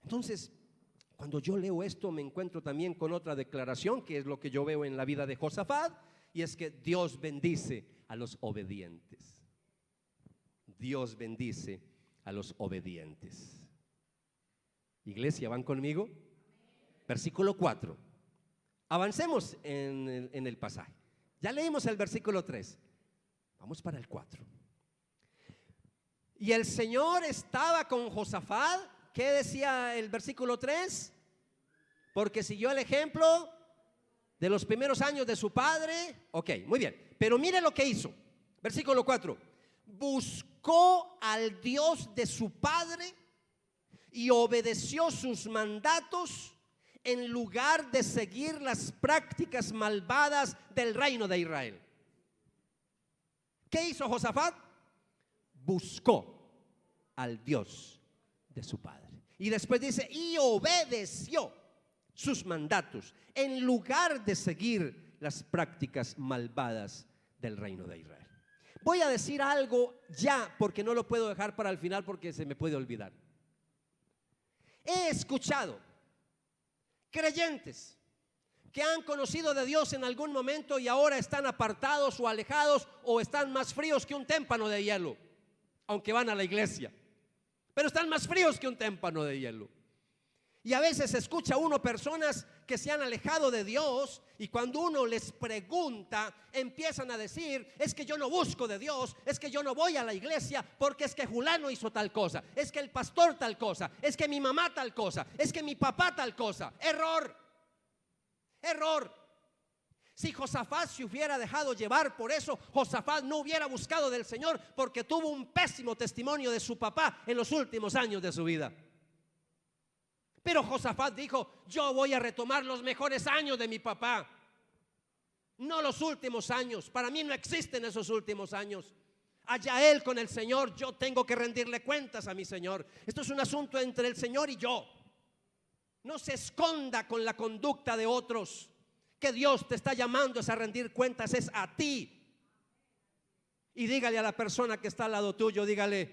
Entonces, cuando yo leo esto me encuentro también con otra declaración, que es lo que yo veo en la vida de Josafat, y es que Dios bendice a los obedientes. Dios bendice a los obedientes. Iglesia, ¿van conmigo? Versículo 4. Avancemos en el pasaje. Ya leímos el versículo 3. Vamos para el 4. Y el Señor estaba con Josafat. ¿Qué decía el versículo 3? Porque siguió el ejemplo de los primeros años de su padre. Ok, muy bien. Pero mire lo que hizo. Versículo 4. Buscó al Dios de su padre y obedeció sus mandatos en lugar de seguir las prácticas malvadas del reino de Israel. ¿Qué hizo Josafat? Buscó al Dios de su padre. Y después dice, y obedeció sus mandatos en lugar de seguir las prácticas malvadas del reino de Israel. voy a decir algo ya porque no lo puedo dejar para el final porque se me puede olvidar. He escuchado creyentes que han conocido de Dios en algún momento y ahora están apartados o alejados o están más fríos que un témpano de hielo, aunque van a la iglesia, pero están más fríos que un témpano de hielo. Y a veces escucha uno personas que se han alejado de Dios y cuando uno les pregunta empiezan a decir: es que yo no busco de Dios, es que yo no voy a la iglesia porque es que fulano hizo tal cosa, es que el pastor tal cosa, es que mi mamá tal cosa, es que mi papá tal cosa. Error, error. Si Josafat se hubiera dejado llevar por eso, Josafat no hubiera buscado del Señor porque tuvo un pésimo testimonio de su papá en los últimos años de su vida. Pero Josafat dijo: yo voy a retomar los mejores años de mi papá, no los últimos años. Para mí no existen esos últimos años. Allá él con el Señor, yo tengo que rendirle cuentas a mi Señor. Esto es un asunto entre el Señor y yo. No se esconda con la conducta de otros. Que Dios te está llamando a rendir cuentas es a ti. Y dígale a la persona que está al lado tuyo, dígale: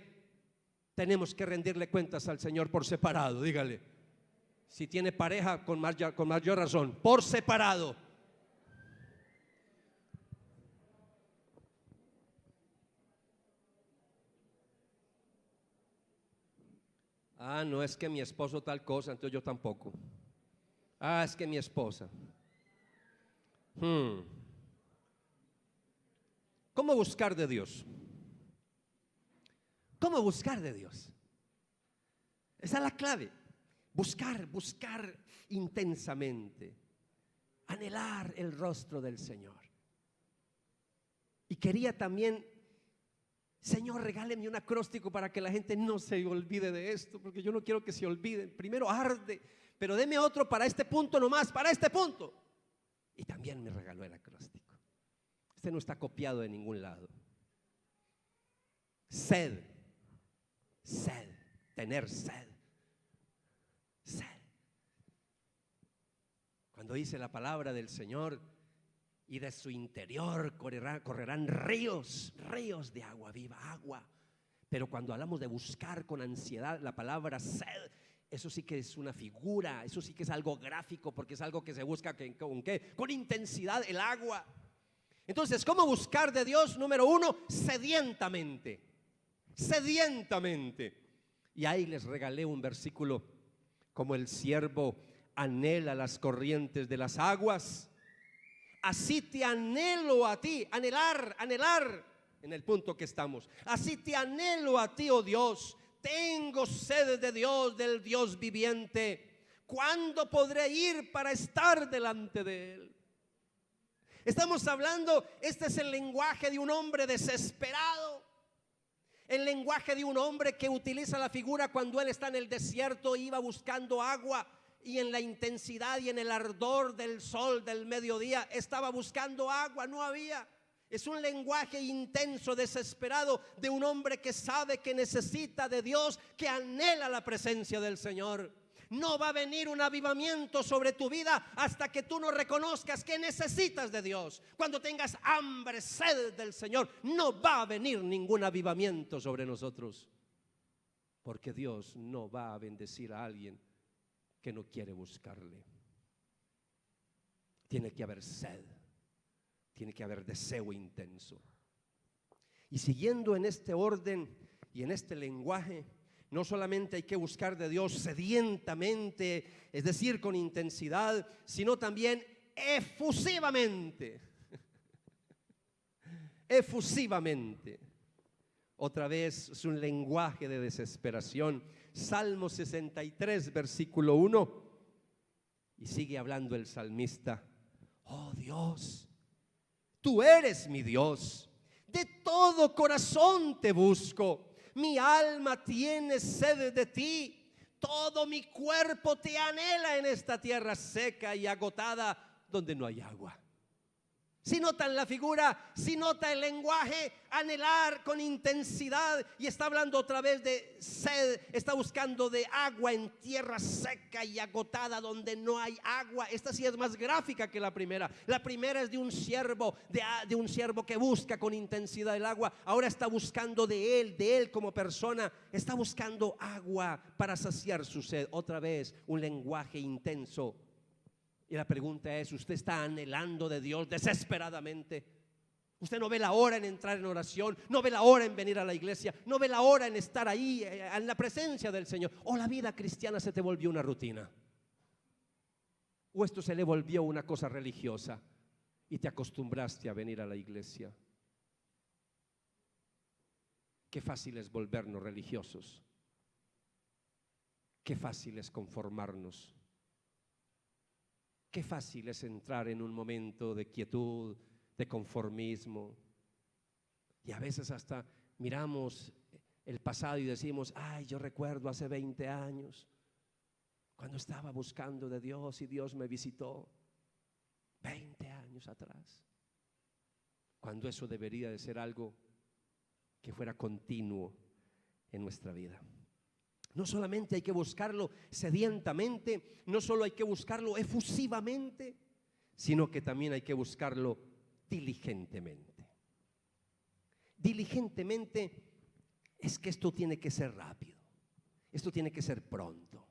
tenemos que rendirle cuentas al Señor por separado. Dígale. Si tiene pareja, con mayor razón, por separado. No es que mi esposo tal cosa, entonces yo tampoco. Es que mi esposa. ¿Cómo buscar de Dios? ¿Cómo buscar de Dios? Esa es la clave. Buscar intensamente, anhelar el rostro del Señor. Y quería también: Señor, regáleme un acróstico para que la gente no se olvide de esto, porque yo no quiero que se olviden. Primero arde, pero deme otro para este punto nomás, para este punto. Y también me regaló el acróstico. Este no está copiado de ningún lado. Sed, tener sed. Cuando dice la palabra del Señor: y de su interior correrán ríos de agua viva, agua. Pero cuando hablamos de buscar con ansiedad, la palabra sed, eso sí que es una figura, eso sí que es algo gráfico, porque es algo que se busca con intensidad, el agua. Entonces, ¿cómo buscar de Dios? Número uno, sedientamente. Y ahí les regalé un versículo: como el siervo anhela las corrientes de las aguas, así te anhelo a ti. Anhelar, en el punto que estamos. Así te anhelo a ti, oh Dios. Tengo sed de Dios, del Dios viviente. ¿Cuándo podré ir para estar delante de Él? Estamos hablando, este es el lenguaje de un hombre desesperado. El lenguaje de un hombre que utiliza la figura cuando él está en el desierto, iba buscando agua y en la intensidad y en el ardor del sol del mediodía estaba buscando agua, no había. Es un lenguaje intenso, desesperado de un hombre que sabe que necesita de Dios, que anhela la presencia del Señor. No va a venir un avivamiento sobre tu vida hasta que tú no reconozcas que necesitas de Dios. Cuando tengas hambre, sed del Señor, no va a venir ningún avivamiento sobre nosotros, porque Dios no va a bendecir a alguien que no quiere buscarle. Tiene que haber sed, tiene que haber deseo intenso. Y siguiendo en este orden y en este lenguaje, no solamente hay que buscar de Dios sedientamente, es decir, con intensidad, sino también efusivamente. Efusivamente. Otra vez es un lenguaje de desesperación. Salmo 63, versículo 1. Y sigue hablando el salmista: oh Dios, tú eres mi Dios, de todo corazón te busco. Mi alma tiene sed de ti, todo mi cuerpo te anhela en esta tierra seca y agotada donde no hay agua. Si notan la figura, si nota el lenguaje, anhelar con intensidad, y está hablando otra vez de sed, está buscando de agua en tierra seca y agotada donde no hay agua. Esta sí es más gráfica que la primera. La primera es de un siervo, de un siervo que busca con intensidad el agua. Ahora está buscando de él como persona, está buscando agua para saciar su sed. Otra vez un lenguaje intenso. Y la pregunta es, ¿usted está anhelando de Dios desesperadamente? Usted no ve la hora en entrar en oración, no ve la hora en venir a la iglesia, no ve la hora en estar ahí en la presencia del Señor. O la vida cristiana se te volvió una rutina, o esto se le volvió una cosa religiosa y te acostumbraste a venir a la iglesia. Qué fácil es volvernos religiosos, qué fácil es conformarnos. Qué fácil es entrar en un momento de quietud, de conformismo. Y a veces hasta miramos el pasado y decimos, ay, yo recuerdo hace 20 años, cuando estaba buscando de Dios y Dios me visitó. 20 años atrás. Cuando eso debería de ser algo que fuera continuo en nuestra vida. No solamente hay que buscarlo sedientamente, no solo hay que buscarlo efusivamente, sino que también hay que buscarlo diligentemente. Diligentemente es que esto tiene que ser rápido, esto tiene que ser pronto.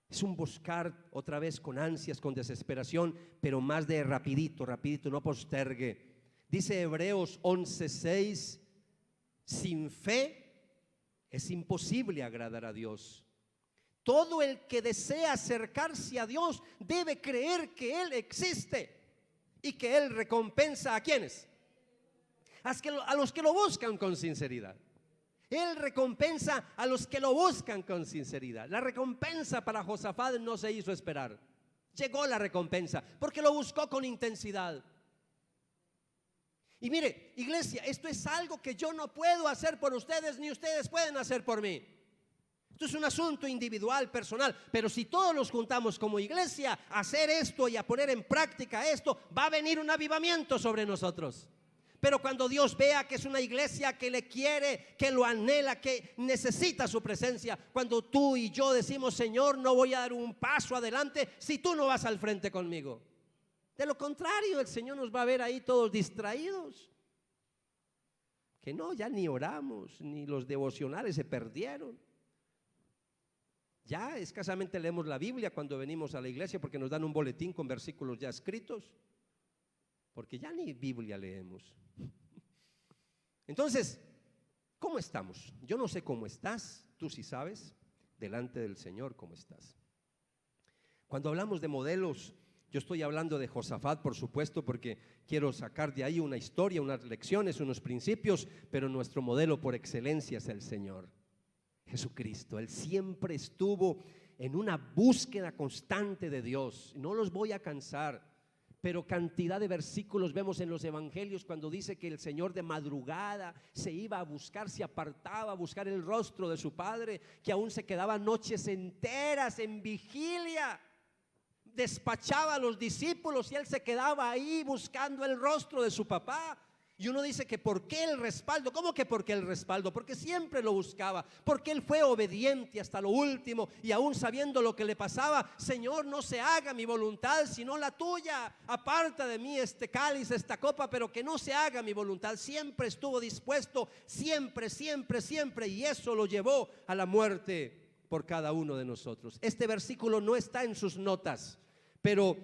Es un buscar otra vez con ansias, con desesperación, pero más de rapidito, no postergue. Dice Hebreos 11:6, sin fe es imposible agradar a Dios. Todo el que desea acercarse a Dios debe creer que Él existe y que Él recompensa ¿a quiénes? A los que lo buscan con sinceridad. Él recompensa a los que lo buscan con sinceridad. La recompensa para Josafat no se hizo esperar. Llegó la recompensa porque lo buscó con intensidad. Y mire, iglesia, esto es algo que yo no puedo hacer por ustedes, ni ustedes pueden hacer por mí. Esto es un asunto individual, personal. Pero si todos nos juntamos como iglesia a hacer esto y a poner en práctica esto, va a venir un avivamiento sobre nosotros. Pero cuando Dios vea que es una iglesia que le quiere, que lo anhela, que necesita su presencia, cuando tú y yo decimos, Señor, no voy a dar un paso adelante si tú no vas al frente conmigo. De lo contrario, el Señor nos va a ver ahí todos distraídos. Que no, ya ni oramos, ni los devocionales se perdieron. Ya escasamente leemos la Biblia cuando venimos a la iglesia porque nos dan un boletín con versículos ya escritos. Porque ya ni Biblia leemos. Entonces, ¿cómo estamos? Yo no sé cómo estás, tú sí sabes, delante del Señor cómo estás. Cuando hablamos de modelos, yo estoy hablando de Josafat, por supuesto, porque quiero sacar de ahí una historia, unas lecciones, unos principios, pero nuestro modelo por excelencia es el Señor Jesucristo. Él siempre estuvo en una búsqueda constante de Dios. No los voy a cansar, pero cantidad de versículos vemos en los evangelios cuando dice que el Señor de madrugada se iba a buscar, se apartaba a buscar el rostro de su Padre, que aún se quedaba noches enteras en vigilia. Despachaba a los discípulos y él se quedaba ahí buscando el rostro de su papá. Y uno dice que ¿por qué el respaldo? ¿Cómo que por qué el respaldo? Porque siempre lo buscaba, porque él fue obediente hasta lo último. Y aún sabiendo lo que le pasaba, Señor, no se haga mi voluntad sino la tuya. Aparta de mí este cáliz, esta copa, pero que no se haga mi voluntad. Siempre estuvo dispuesto, siempre. Y eso lo llevó a la muerte por cada uno de nosotros. Este versículo no está en sus notas, pero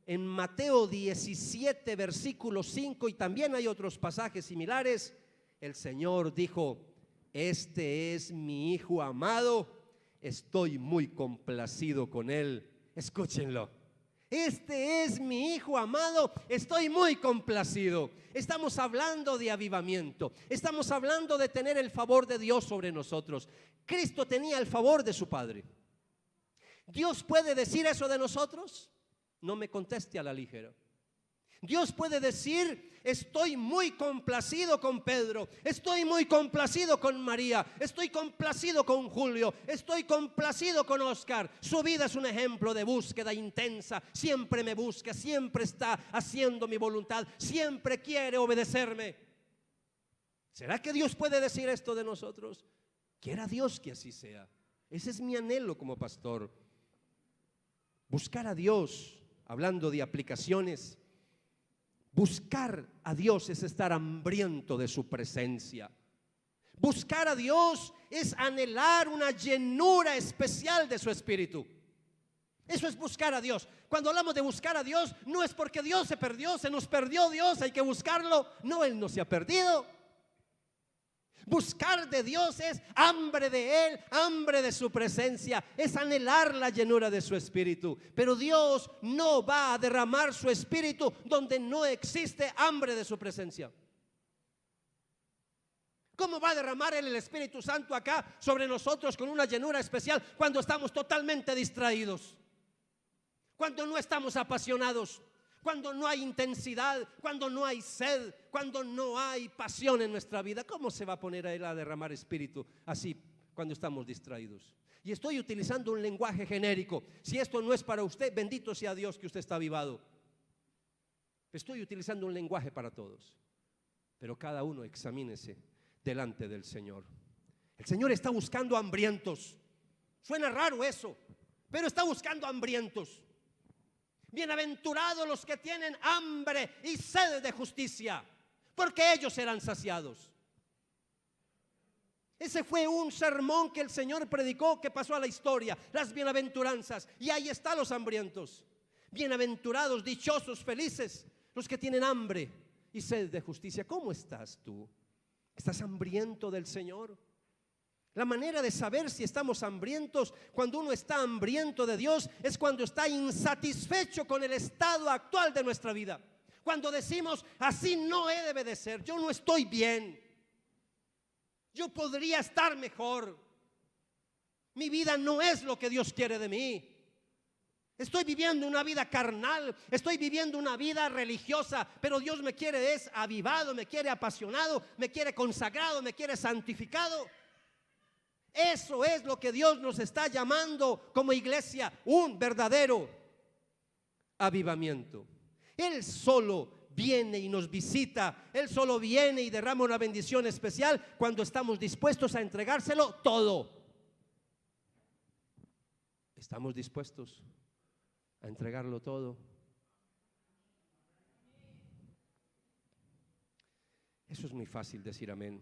en Mateo 17, versículo 5, y también hay otros pasajes similares, el Señor dijo: este es mi Hijo amado, estoy muy complacido con él. Escúchenlo. Este es mi Hijo amado, estoy muy complacido. Estamos hablando de avivamiento, estamos hablando de tener el favor de Dios sobre nosotros. Cristo tenía el favor de su Padre. ¿Dios puede decir eso de nosotros? No me conteste a la ligera. Dios puede decir: estoy muy complacido con Pedro, estoy muy complacido con María, estoy complacido con Julio, estoy complacido con Oscar. Su vida es un ejemplo de búsqueda intensa, siempre me busca, siempre está haciendo mi voluntad, siempre quiere obedecerme. ¿Será que Dios puede decir esto de nosotros? Quiera Dios que así sea. Ese es mi anhelo como pastor. Buscar a Dios, hablando de aplicaciones, buscar a Dios es estar hambriento de su presencia. Buscar a Dios es anhelar una llenura especial de su espíritu. Eso es buscar a Dios. Cuando hablamos de buscar a Dios, no es porque Dios se perdió, se nos perdió Dios, hay que buscarlo. No, Él no se ha perdido. Buscar de Dios es hambre de Él, hambre de su presencia, es anhelar la llenura de su espíritu. Pero Dios no va a derramar su espíritu donde no existe hambre de su presencia. ¿Cómo va a derramar Él el Espíritu Santo acá sobre nosotros con una llenura especial cuando estamos totalmente distraídos? Cuando no estamos apasionados, cuando no hay intensidad, cuando no hay sed, cuando no hay pasión en nuestra vida. ¿Cómo se va a poner a Él a derramar espíritu así cuando estamos distraídos? Y estoy utilizando un lenguaje genérico. Si esto no es para usted, bendito sea Dios que usted está avivado. Estoy utilizando un lenguaje para todos. Pero cada uno examínese delante del Señor. El Señor está buscando hambrientos. Suena raro eso, pero está buscando hambrientos. Bienaventurados los que tienen hambre y sed de justicia, porque ellos serán saciados. Ese fue un sermón que el Señor predicó, que pasó a la historia, las bienaventuranzas, y ahí están los hambrientos. Bienaventurados, dichosos, felices los que tienen hambre y sed de justicia. ¿Cómo estás tú? ¿Estás hambriento del Señor? La manera de saber si estamos hambrientos, cuando uno está hambriento de Dios, es cuando está insatisfecho con el estado actual de nuestra vida. Cuando decimos: así no debe de ser, yo no estoy bien, yo podría estar mejor, mi vida no es lo que Dios quiere de mí. Estoy viviendo una vida carnal, estoy viviendo una vida religiosa, pero Dios me quiere es avivado, me quiere apasionado, me quiere consagrado, me quiere santificado. Eso es lo que Dios nos está llamando como iglesia, un verdadero avivamiento. Él solo viene y nos visita, Él solo viene y derrama una bendición especial cuando estamos dispuestos a entregárselo todo. ¿Estamos dispuestos a entregarlo todo? Eso es muy fácil decir amén,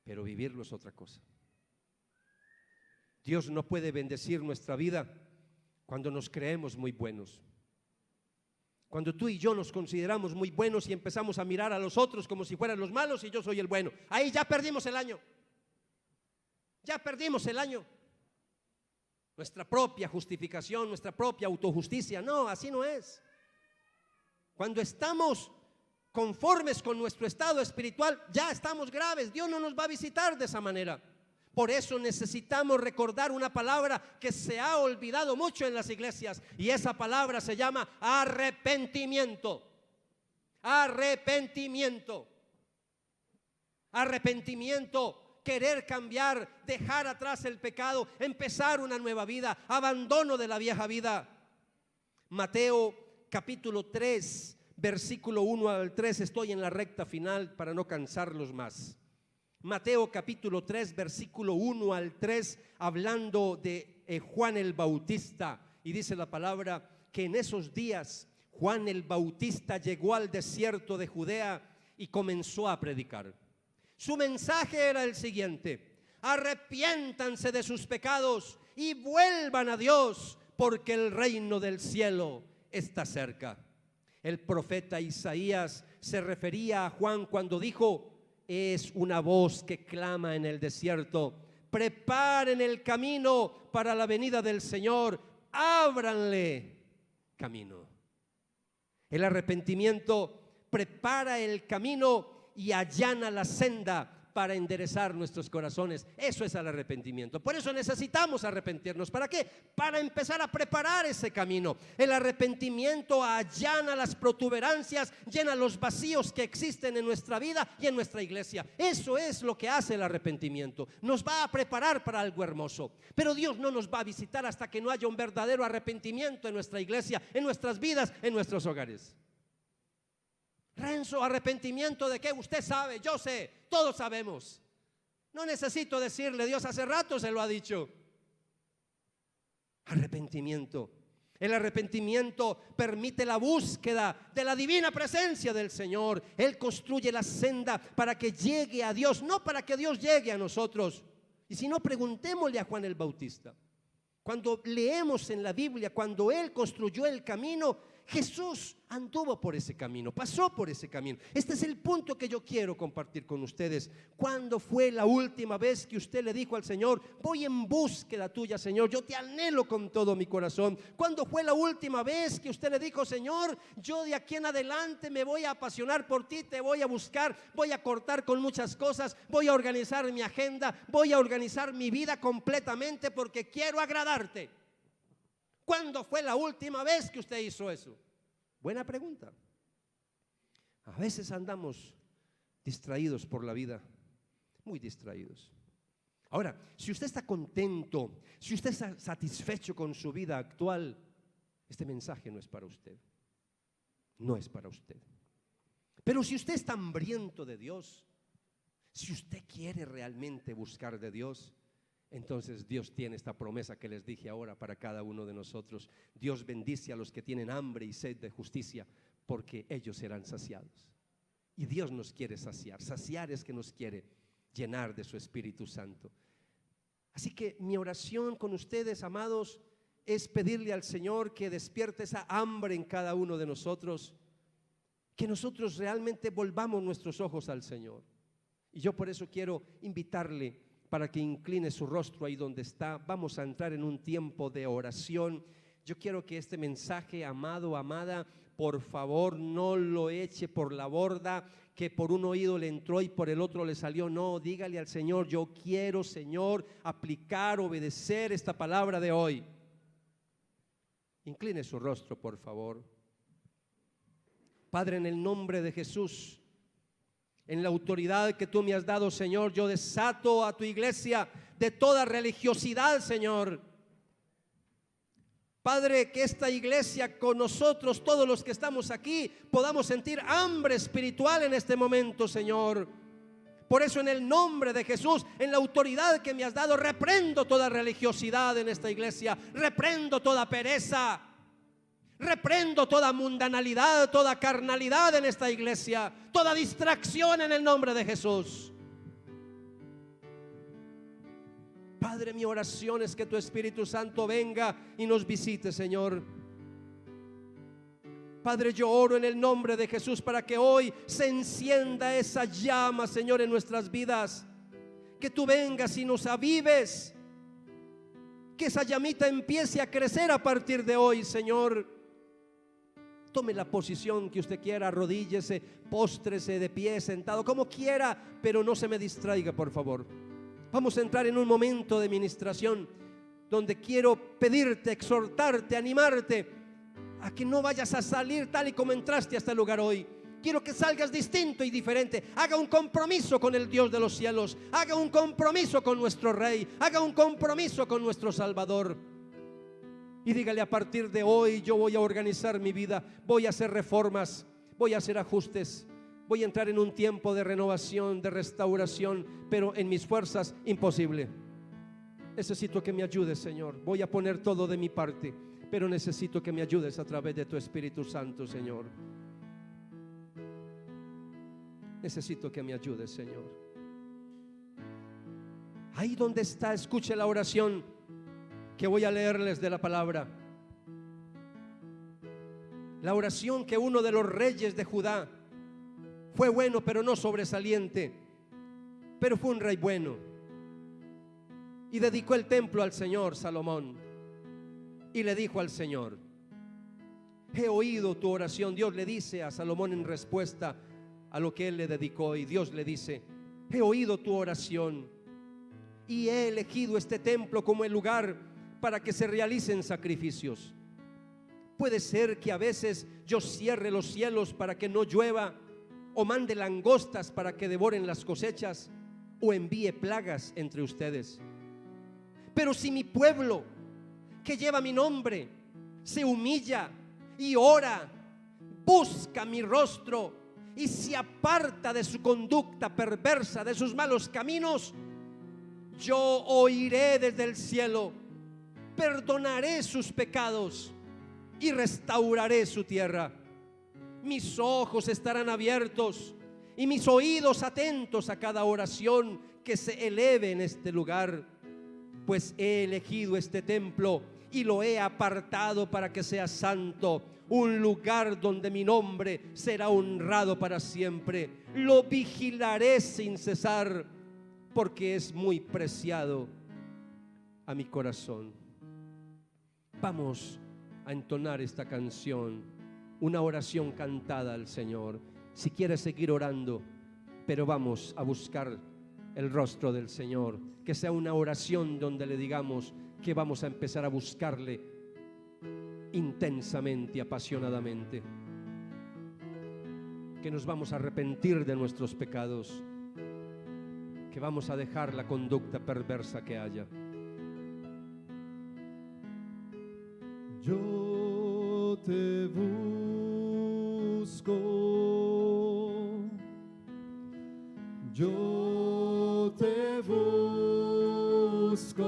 pero vivirlo es otra cosa. Dios no puede bendecir nuestra vida cuando nos creemos muy buenos. Cuando tú y yo nos consideramos muy buenos y empezamos a mirar a los otros como si fueran los malos y yo soy el bueno, ahí ya perdimos el año. Ya perdimos el año. Nuestra propia justificación, nuestra propia autojusticia, no, así no es. Cuando estamos conformes con nuestro estado espiritual, ya estamos graves. Dios no nos va a visitar de esa manera. Por eso necesitamos recordar una palabra que se ha olvidado mucho en las iglesias, y esa palabra se llama arrepentimiento. Arrepentimiento. Arrepentimiento, querer cambiar, dejar atrás el pecado, empezar una nueva vida, abandono de la vieja vida. Mateo capítulo 3, versículo 1 al 3, estoy en la recta final para no cansarlos más. Mateo capítulo 3, versículo 1 al 3, hablando de Juan el Bautista, y dice la palabra que en esos días Juan el Bautista llegó al desierto de Judea y comenzó a predicar. Su mensaje era el siguiente: arrepiéntanse de sus pecados y vuelvan a Dios, porque el reino del cielo está cerca. El profeta Isaías se refería a Juan cuando dijo: es una voz que clama en el desierto, preparen el camino para la venida del Señor, ábranle camino. El arrepentimiento prepara el camino y allana la senda para enderezar nuestros corazones. Eso es el arrepentimiento. Por eso necesitamos arrepentirnos. ¿Para qué? Para empezar a preparar ese camino. El arrepentimiento allana las protuberancias, llena los vacíos que existen en nuestra vida y en nuestra iglesia. Eso es lo que hace el arrepentimiento. Nos va a preparar para algo hermoso. Pero Dios no nos va a visitar hasta que no haya un verdadero arrepentimiento en nuestra iglesia, en nuestras vidas, en nuestros hogares. Renzo, ¿arrepentimiento de qué? Usted sabe, yo sé, todos sabemos. No necesito decirle, Dios hace rato se lo ha dicho. Arrepentimiento. El arrepentimiento permite la búsqueda de la divina presencia del Señor. Él construye la senda para que llegue a Dios, no para que Dios llegue a nosotros. Y si no, preguntémosle a Juan el Bautista. Cuando leemos en la Biblia, cuando Él construyó el camino, Jesús anduvo por ese camino, pasó por ese camino. Este es el punto que yo quiero compartir con ustedes. ¿Cuándo fue la última vez que usted le dijo al Señor: voy en búsqueda tuya, Señor, yo te anhelo con todo mi corazón? ¿Cuándo fue la última vez que usted le dijo: Señor, yo de aquí en adelante me voy a apasionar por ti, te voy a buscar, voy a cortar con muchas cosas, voy a organizar mi agenda, voy a organizar mi vida completamente porque quiero agradarte? ¿Cuándo fue la última vez que usted hizo eso? Buena pregunta. A veces andamos distraídos por la vida, muy distraídos. Ahora, si usted está contento, si usted está satisfecho con su vida actual, este mensaje no es para usted. No es para usted. Pero si usted está hambriento de Dios, si usted quiere realmente buscar de Dios, entonces Dios tiene esta promesa que les dije ahora para cada uno de nosotros. Dios bendice a los que tienen hambre y sed de justicia, porque ellos serán saciados. Y Dios nos quiere saciar. Saciar es que nos quiere llenar de su Espíritu Santo. Así que mi oración con ustedes, amados, es pedirle al Señor que despierte esa hambre en cada uno de nosotros, que nosotros realmente volvamos nuestros ojos al Señor. Y yo por eso quiero invitarle para que incline su rostro ahí donde está. Vamos a entrar en un tiempo de oración. Yo quiero que este mensaje, amado, amada, por favor no lo eche por la borda, que por un oído le entró y por el otro le salió. No, dígale al Señor: yo quiero, Señor, aplicar, obedecer esta palabra de hoy. Incline su rostro, por favor. Padre, en el nombre de Jesús, en la autoridad que tú me has dado, Señor, yo desato a tu iglesia de toda religiosidad, Señor. Padre, que esta iglesia con nosotros, todos los que estamos aquí, podamos sentir hambre espiritual en este momento, Señor. Por eso, en el nombre de Jesús, en la autoridad que me has dado, reprendo toda religiosidad en esta iglesia, reprendo toda pereza, reprendo toda mundanalidad, toda carnalidad en esta iglesia, toda distracción en el nombre de Jesús. Padre, mi oración es que tu Espíritu Santo venga y nos visite, Señor. Padre, yo oro en el nombre de Jesús para que hoy se encienda esa llama, Señor, en nuestras vidas. Que tú vengas y nos avives, que esa llamita empiece a crecer a partir de hoy, Señor. Tome la posición que usted quiera, arrodíllese, póstrese de pie, sentado, como quiera, pero no se me distraiga, por favor. Vamos a entrar en un momento de ministración donde quiero pedirte, exhortarte, animarte a que no vayas a salir tal y como entraste a este lugar hoy. Quiero que salgas distinto y diferente. Haga un compromiso con el Dios de los cielos, haga un compromiso con nuestro Rey, haga un compromiso con nuestro Salvador. Y dígale: a partir de hoy yo voy a organizar mi vida, voy a hacer reformas, voy a hacer ajustes, voy a entrar en un tiempo de renovación, de restauración, pero en mis fuerzas imposible. Necesito que me ayudes, Señor. Voy a poner todo de mi parte, pero necesito que me ayudes a través de tu Espíritu Santo, Señor. Necesito que me ayudes, Señor. Ahí donde está, escuche la oración que voy a leerles de la palabra. La oración que uno de los reyes de Judá, fue bueno pero no sobresaliente, pero fue un rey bueno, y dedicó el templo al Señor, Salomón, y le dijo al Señor: he oído tu oración. Dios le dice a Salomón en respuesta a lo que él le dedicó, y Dios le dice: he oído tu oración y he elegido este templo como el lugar para que se realicen sacrificios. Puede ser que a veces yo cierre los cielos para que no llueva, o mande langostas para que devoren las cosechas, o envíe plagas entre ustedes. Pero si mi pueblo, que lleva mi nombre, se humilla y ora, busca mi rostro y se aparta de su conducta perversa, de sus malos caminos, yo oiré desde el cielo, perdonaré sus pecados y restauraré su tierra. Mis ojos estarán abiertos y mis oídos atentos a cada oración que se eleve en este lugar, pues he elegido este templo y lo he apartado para que sea santo, un lugar donde mi nombre será honrado para siempre. Lo vigilaré sin cesar, porque es muy preciado a mi corazón. Vamos a entonar esta canción, una oración cantada al Señor. Si quieres seguir orando, pero vamos a buscar el rostro del Señor, que sea una oración donde le digamos que vamos a empezar a buscarle intensamente, apasionadamente, que nos vamos a arrepentir de nuestros pecados, que vamos a dejar la conducta perversa que haya.
Yo te busco, yo te busco,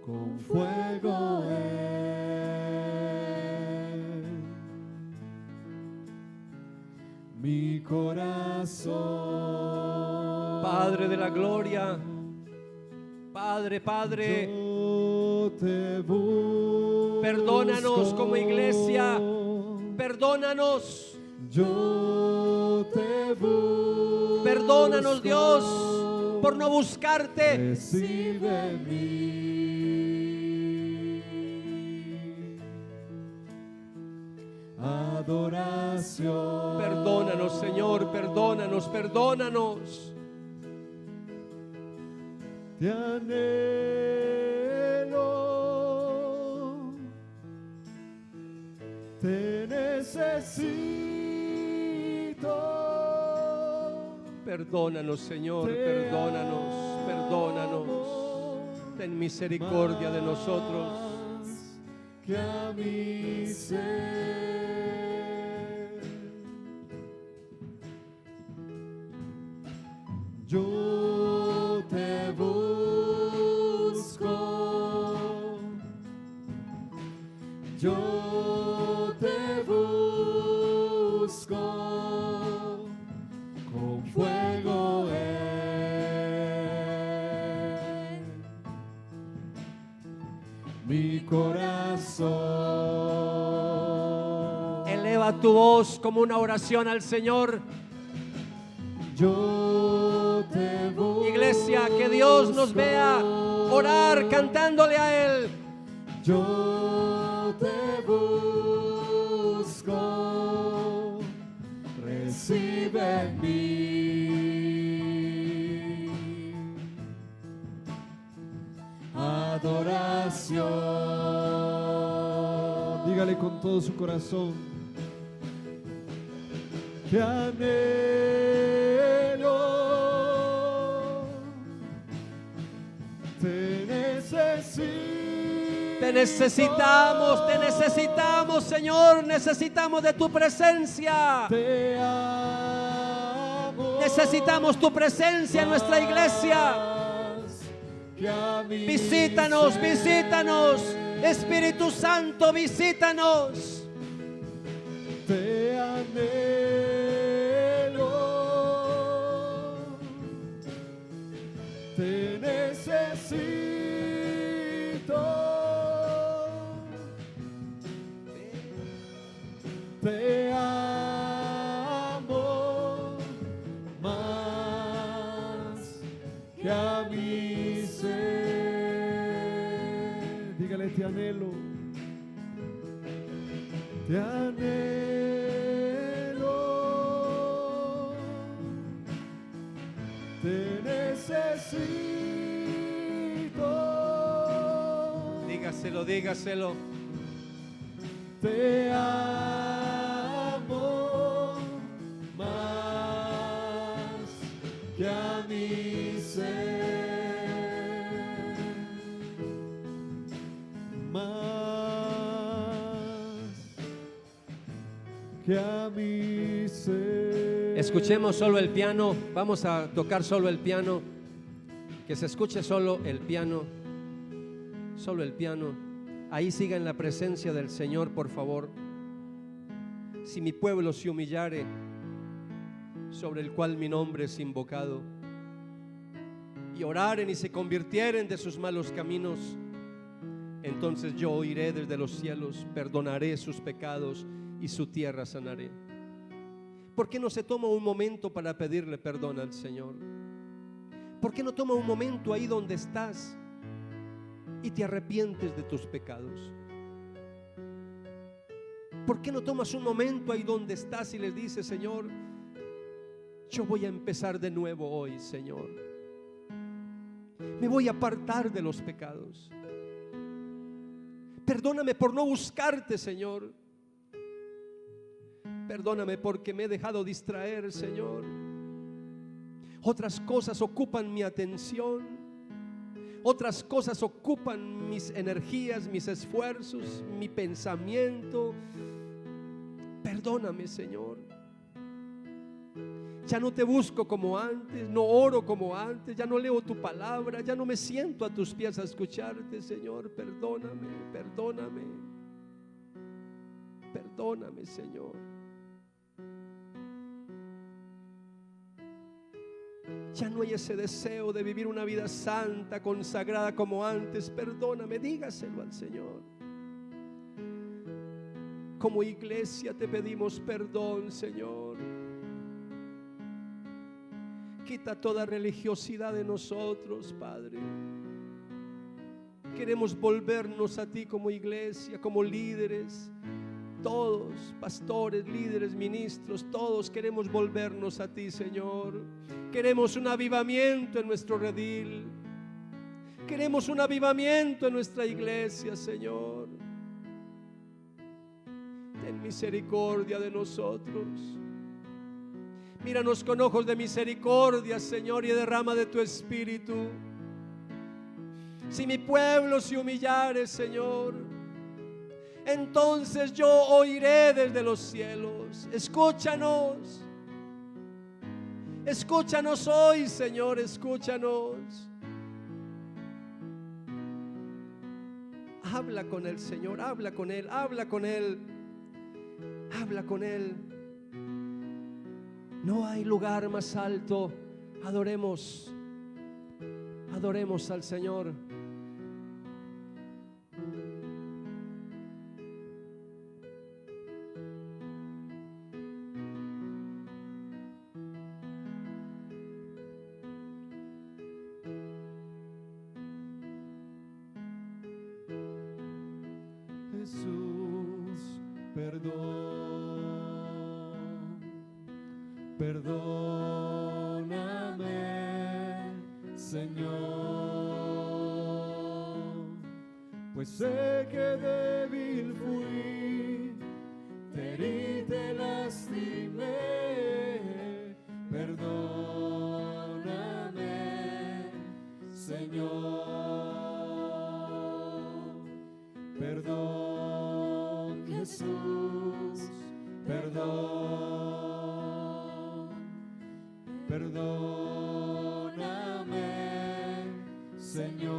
con fuego en mi corazón.
Padre de la gloria, Padre,
Yo te busco,
perdónanos como iglesia, perdónanos,
yo te busco,
perdónanos, Dios, por no buscarte.
Recibe mi adoración.
Perdónanos, Señor, perdónanos, perdónanos.
Te anhelo, te necesito.
Perdónanos, Señor,
Te
perdónanos, perdónanos.
amo
Ten misericordia de nosotros.
más que a mi ser. Yo te busco, yo te busco, con fuego en mi corazón.
Eleva tu voz como una oración al Señor.
Yo te busco.
Iglesia, que Dios nos vea orar cantándole a Él.
Yo te busco, recibe mi adoración. Dígale con todo su corazón: te anhelo, te necesito.
Te necesitamos, Señor, necesitamos de tu presencia.
Te amo.
Necesitamos tu presencia en nuestra iglesia.
Que a mí
Visítanos,
ser.
visítanos. Espíritu Santo, visítanos.
Te anhelo, te necesito. Te amo más que a mi ser. Dígale: te anhelo, te anhelo, te necesito.
Dígaselo, dígaselo.
Te amo más que a mi ser, más que a mi ser.
Escuchemos solo el piano. Vamos a tocar solo el piano. Que se escuche solo el piano. Solo el piano. Ahí siga en la presencia del Señor, por favor. Si mi pueblo se humillare, sobre el cual mi nombre es invocado, y oraren y se convirtieren de sus malos caminos, entonces yo oiré desde los cielos, perdonaré sus pecados y su tierra sanaré. ¿Por qué no se toma un momento para pedirle perdón al Señor? ¿Por qué no toma un momento ahí donde estás y te arrepientes de tus pecados? ¿Por qué no tomas un momento ahí donde estás y les dices: Señor, yo voy a empezar de nuevo hoy, Señor? Me voy a apartar de los pecados. Perdóname por no buscarte, Señor. Perdóname porque me he dejado distraer, Señor. Otras cosas ocupan mi atención. Otras cosas ocupan mis energías, mis esfuerzos, mi pensamiento. Perdóname, Señor. Ya no te busco como antes, no oro como antes, ya no leo tu palabra, ya no me siento a tus pies a escucharte, Señor. Perdóname, perdóname. Perdóname, Señor. Ya no hay ese deseo de vivir una vida santa, consagrada como antes. Perdóname, dígaselo al Señor. Como iglesia te pedimos perdón, Señor. Quita toda religiosidad de nosotros, Padre. Queremos volvernos a ti como iglesia, como líderes. Todos, pastores, líderes, ministros, todos queremos volvernos a ti, Señor. Queremos un avivamiento en nuestro redil. Queremos un avivamiento en nuestra iglesia, Señor. Ten misericordia de nosotros. Míranos con ojos de misericordia, Señor, y derrama de tu espíritu. Si mi pueblo se humillare, Señor, entonces yo oiré desde los cielos. Escúchanos. Escúchanos hoy, Señor, escúchanos. Habla con el Señor, habla con Él, habla con Él, habla con Él. No hay lugar más alto. Adoremos, adoremos al Señor.
Jesús, perdón, perdóname, Señor, pues sé que débil fui, te herí, te lastimé. Perdóname, Señor. Perdón, Jesús, perdón, perdóname, Señor,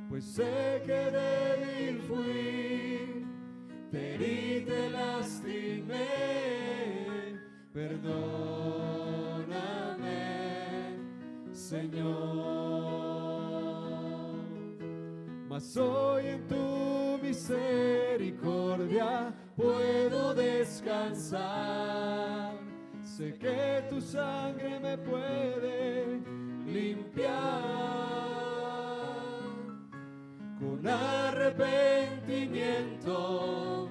pues sé que débil fui, te herí, te lastimé. Perdóname, Señor. Mas hoy en tu misericordia puedo descansar. Sé que tu sangre me puede limpiar. Con arrepentimiento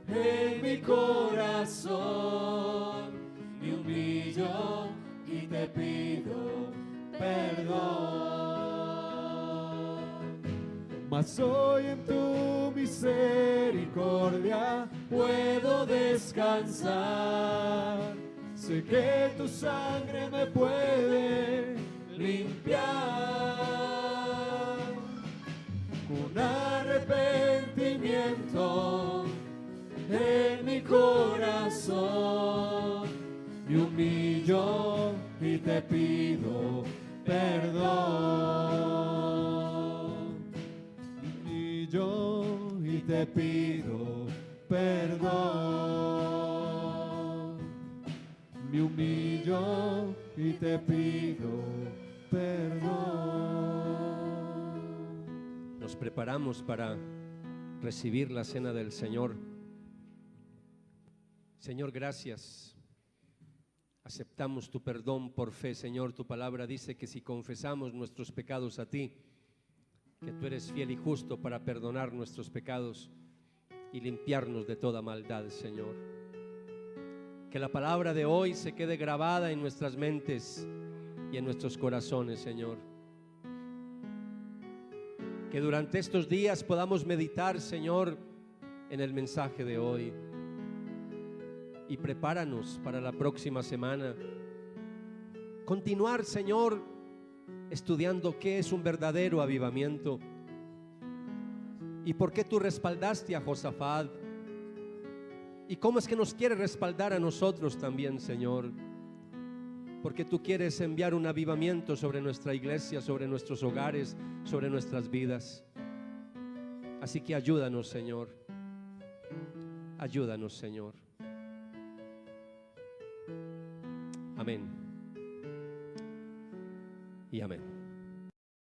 en mi corazón y humillación humillo y te pido perdón. Mas hoy en tu misericordia puedo descansar. Sé que tu sangre me puede limpiar. Con arrepentimiento en mi corazón me humillo y te pido perdón. Me humillo y te pido perdón. Me humillo y te pido perdón.
Nos preparamos para recibir la cena del Señor. Señor, gracias. Aceptamos tu perdón por fe, Señor. Tu palabra dice que si confesamos nuestros pecados a ti, que tú eres fiel y justo para perdonar nuestros pecados y limpiarnos de toda maldad, Señor. Que la palabra de hoy se quede grabada en nuestras mentes y en nuestros corazones, Señor. Que durante estos días podamos meditar, Señor, en el mensaje de hoy. Y prepáranos para la próxima semana. Continuar, Señor, estudiando qué es un verdadero avivamiento y por qué tú respaldaste a Josafat y cómo es que nos quieres respaldar a nosotros también, Señor, porque tú quieres enviar un avivamiento sobre nuestra iglesia, sobre nuestros hogares, sobre nuestras vidas. Así que ayúdanos, Señor. Ayúdanos, Señor. Amén y amén.